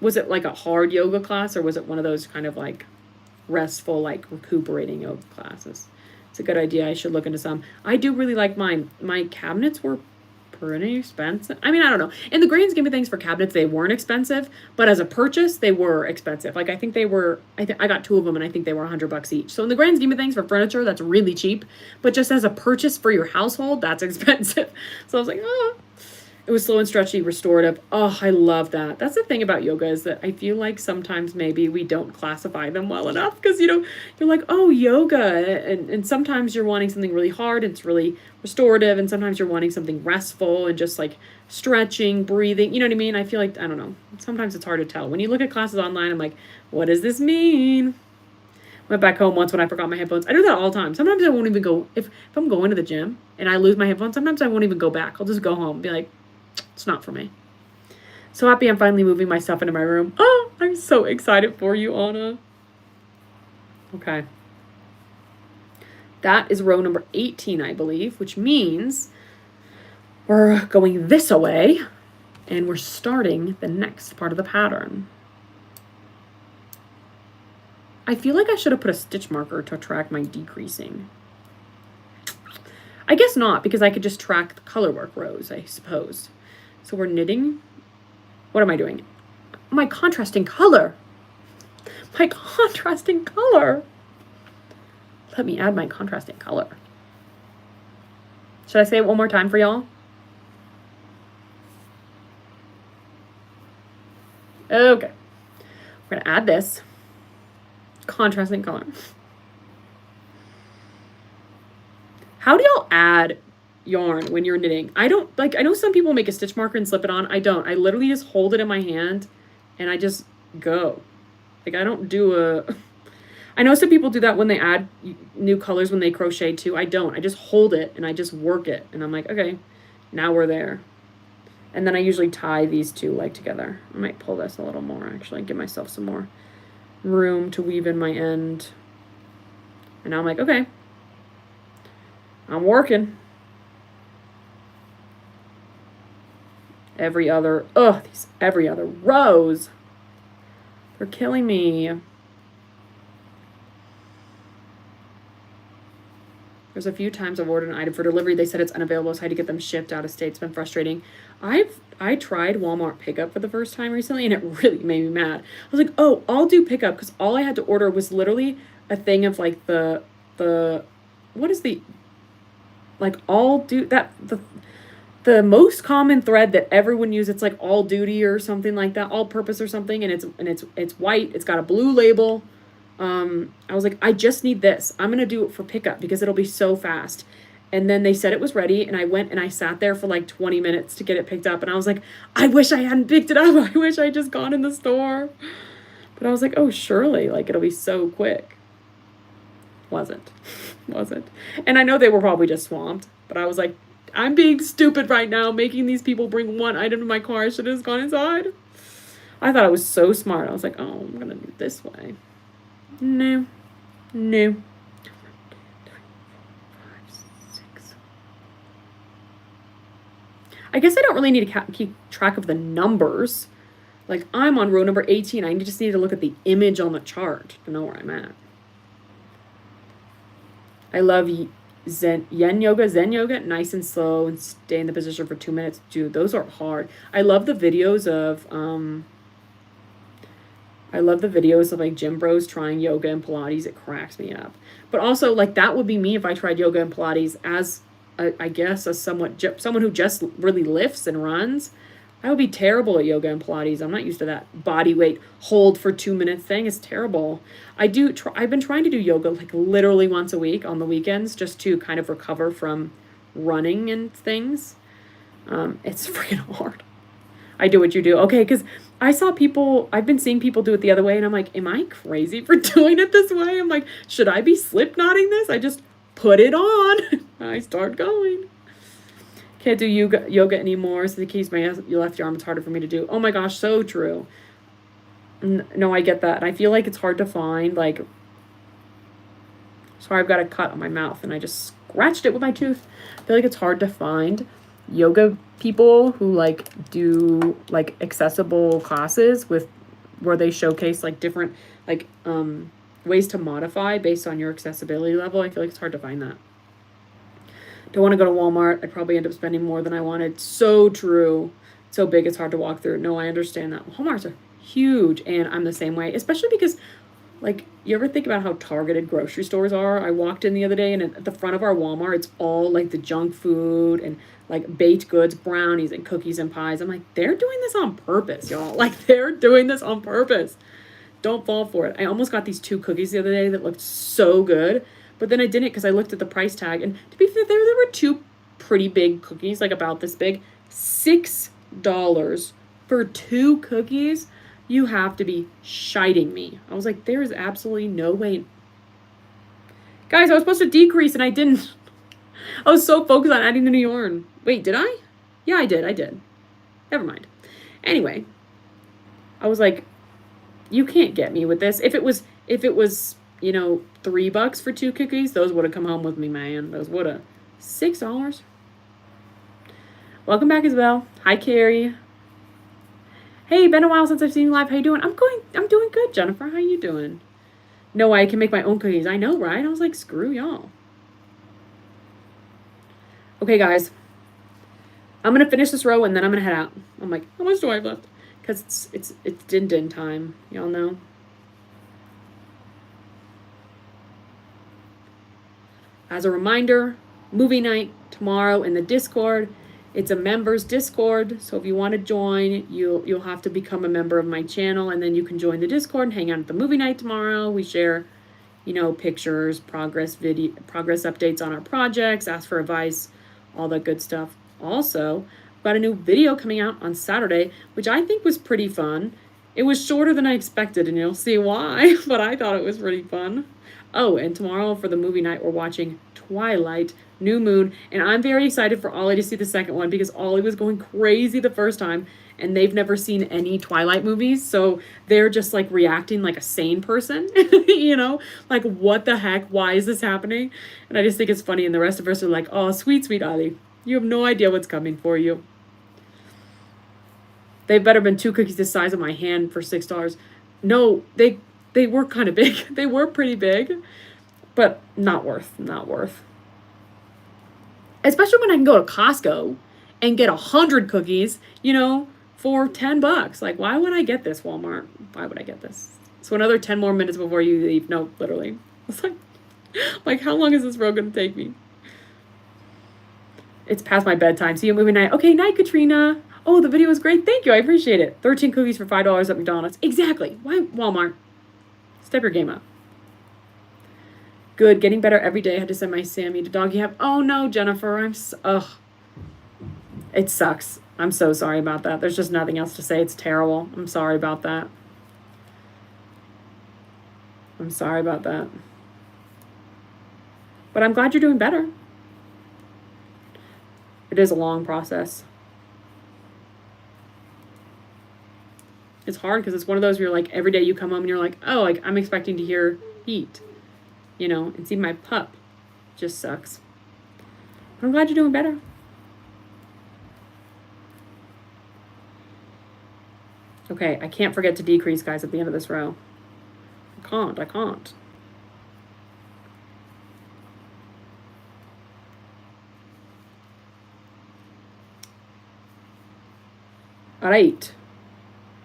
was it like a hard yoga class or was it one of those kind of like restful, like recuperating yoga classes? It's a good idea. I should look into some. I do really like mine. My cabinets were pretty expensive. I mean, I don't know. In the grand scheme of things for cabinets, they weren't expensive, but as a purchase, they were expensive. Like I think they were, I got 2 of them and I think they were $100 each. So in the grand scheme of things for furniture, that's really cheap, but just as a purchase for your household, that's expensive. So I was like, it was slow and stretchy, restorative. Oh, I love that. That's the thing about yoga is that I feel like sometimes maybe we don't classify them well enough because, you know, you're like, oh, yoga. And sometimes you're wanting something really hard and it's really restorative. And sometimes you're wanting something restful and just like stretching, breathing. You know what I mean? I feel like, I don't know. Sometimes it's hard to tell. When you look at classes online, I'm like, what does this mean? Went back home once when I forgot my headphones. I do that all the time. Sometimes I won't even go. If I'm going to the gym and I lose my headphones, sometimes I won't even go back. I'll just go home and be like, it's not for me. So happy I'm finally moving my stuff into my room. Oh, I'm so excited for you, Anna. Okay. That is row number 18, I believe, which means we're going this away and we're starting the next part of the pattern. I feel like I should have put a stitch marker to track my decreasing. I guess not, because I could just track the color work rows, I suppose. So we're knitting. What am I doing? My contrasting color. My contrasting color. Let me add my contrasting color. Should I say it one more time for y'all? Okay. We're going to add this contrasting color. How do y'all add yarn when you're knitting? I don't, like, I know some people make a stitch marker and slip it on. I don't. I literally just hold it in my hand and I just go. Like, I don't do a... I know some people do that when they add new colors when they crochet too. I don't. I just hold it and I just work it. And I'm like, okay, now we're there. And then I usually tie these two like together. I might pull this a little more actually, give myself some more room to weave in my end. And now I'm like, okay, I'm working. Every other rows. They're killing me. There's a few times I've ordered an item for delivery. They said it's unavailable, so I had to get them shipped out of state. It's been frustrating. I tried Walmart pickup for the first time recently, and it really made me mad. I was like, oh, I'll do pickup, because all I had to order was literally a thing of like the what is the, like, all do that, the most common thread that everyone uses. It's like all duty or something like that, all purpose or something, and it's white. It's got a blue label. I was like, I just need this. I'm going to do it for pickup because it'll be so fast. And then they said it was ready, and I went and I sat there for like 20 minutes to get it picked up. And I was like, I wish I hadn't picked it up. I wish I had just gone in the store. But I was like, oh, surely, like, it'll be so quick. Wasn't. And I know they were probably just swamped, but I was like, I'm being stupid right now, making these people bring one item to my car. I should have just gone inside. I thought I was so smart. I was like, oh, I'm going to do it this way. No. I guess I don't really need to keep track of the numbers. Like, I'm on row number 18. I just need to look at the image on the chart to know where I'm at. I love Zen yoga, nice and slow, and stay in the position for 2 minutes. Dude, those are hard. I love the videos of like gym bros trying yoga and Pilates. It cracks me up. But also, like, that would be me if I tried yoga and Pilates as I guess as someone who just really lifts and runs. I would be terrible at yoga and Pilates. I'm not used to that body weight hold for 2 minutes thing. It's terrible. I've been trying to do yoga like literally once a week on the weekends just to kind of recover from running and things. It's freaking hard. I do what you do. Okay, because I've been seeing people do it the other way, and I'm like, am I crazy for doing it this way? I'm like, should I be slip knotting this? I just put it on. I start going. Can't do yoga anymore, so the keys my left arm, it's harder for me to do. Oh my gosh, so true. No, I get that. And I feel like it's hard to find, like, sorry, I've got a cut on my mouth, and I just scratched it with my tooth. I feel like it's hard to find yoga people who like do like accessible classes where they showcase like different like ways to modify based on your accessibility level. I feel like it's hard to find that. Don't want to go to Walmart. I'd probably end up spending more than I wanted. So true. So big it's hard to walk through. No, I understand that. Walmarts are huge, and I'm the same way, especially because, like, you ever think about how targeted grocery stores are? I walked in the other day, and at the front of our Walmart, it's all like the junk food and like baked goods, brownies and cookies and pies. I'm like, they're doing this on purpose, y'all. Like, they're doing this on purpose. Don't fall for it. I almost got these 2 cookies the other day that looked so good, but then I didn't because I looked at the price tag. And to be fair, there were 2 pretty big cookies, like about this big. $6 for 2 cookies? You have to be shiting me. I was like, there is absolutely no way. Guys, I was supposed to decrease and I didn't. I was so focused on adding the new yarn. Wait, did I? Yeah, I did. Never mind. Anyway, I was like, you can't get me with this. If it was, you know, $3 for 2 cookies, those would have come home with me, man. Those would have. $6. Welcome back, Isabel. Hi, Carrie. Hey, been a while since I've seen you live. How you doing? I'm doing good, Jennifer. How you doing? No way I can make my own cookies. I know, right? I was like, screw y'all. Okay, guys. I'm going to finish this row and then I'm going to head out. I'm like, how much do I have left? Because it's din-din time. Y'all know. as a reminder, movie night tomorrow in the Discord. It's a members Discord, so if you want to join, you'll have to become a member of my channel, and then you can join the Discord and hang out at the movie night tomorrow. We share, you know, pictures, progress updates on our projects, ask for advice, all that good stuff. Also, got a new video coming out on Saturday, which I think was pretty fun. It was shorter than I expected, and you'll see why, but I thought it was pretty fun. Oh, and tomorrow for the movie night, we're watching Twilight, New Moon, and I'm very excited for Ollie to see the second one because Ollie was going crazy the first time, and they've never seen any Twilight movies, so they're just like reacting like a sane person, you know, like what the heck, why is this happening? And I just think it's funny, and the rest of us are like, oh, sweet, sweet Ollie, you have no idea what's coming for you. They've better been 2 cookies the size of my hand for $6. No, they were kind of big. They were pretty big, but not worth. Especially when I can go to Costco and get 100 cookies, you know, for $10. Like, why would I get this, Walmart? Why would I get this? So another 10 more minutes before you leave. No, literally. It's like how long is this road going to take me? It's past my bedtime. See you movie night. Okay, night, Katrina. Oh, the video was great. Thank you. I appreciate it. 13 cookies for $5 at McDonald's. Exactly. Why Walmart? Step your game up. Good. Getting better every day. I had to send my Sammy to doggy have. Oh, no, Jennifer. Ugh. It sucks. I'm so sorry about that. There's just nothing else to say. It's terrible. I'm sorry about that. I'm sorry about that. But I'm glad you're doing better. It is a long process. It's hard because it's one of those where you're like, every day you come home and you're like, oh, like I'm expecting to hear Pete, you know, and see my pup. It just sucks. But I'm glad you're doing better. Okay, I can't forget to decrease, guys, at the end of this row. I can't. All right.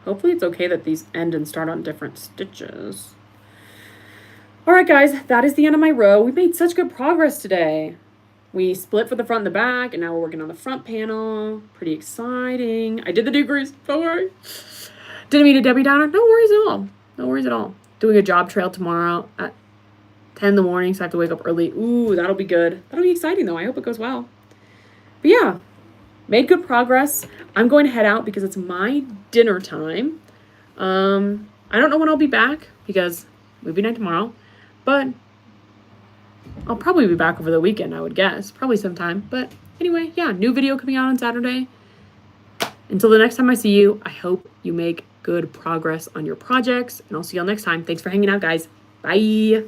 Hopefully it's okay that these end and start on different stitches. All right, guys, that is the end of my row. We made such good progress today. We split for the front and the back, and now we're working on the front panel. Pretty exciting. I did the decrease. Don't worry. Didn't mean to Debbie Downer. No worries at all. No worries at all. Doing a job trail tomorrow at 10 in the morning, so I have to wake up early. Ooh, that'll be good. That'll be exciting, though. I hope it goes well. But yeah, made good progress. I'm going to head out because it's my dinner time. I don't know when I'll be back because movie night tomorrow, but I'll probably be back over the weekend, I would guess. Probably sometime. But anyway, yeah, new video coming out on Saturday. Until the next time I see you, I hope you make good progress on your projects, and I'll see y'all next time. Thanks for hanging out, guys. Bye.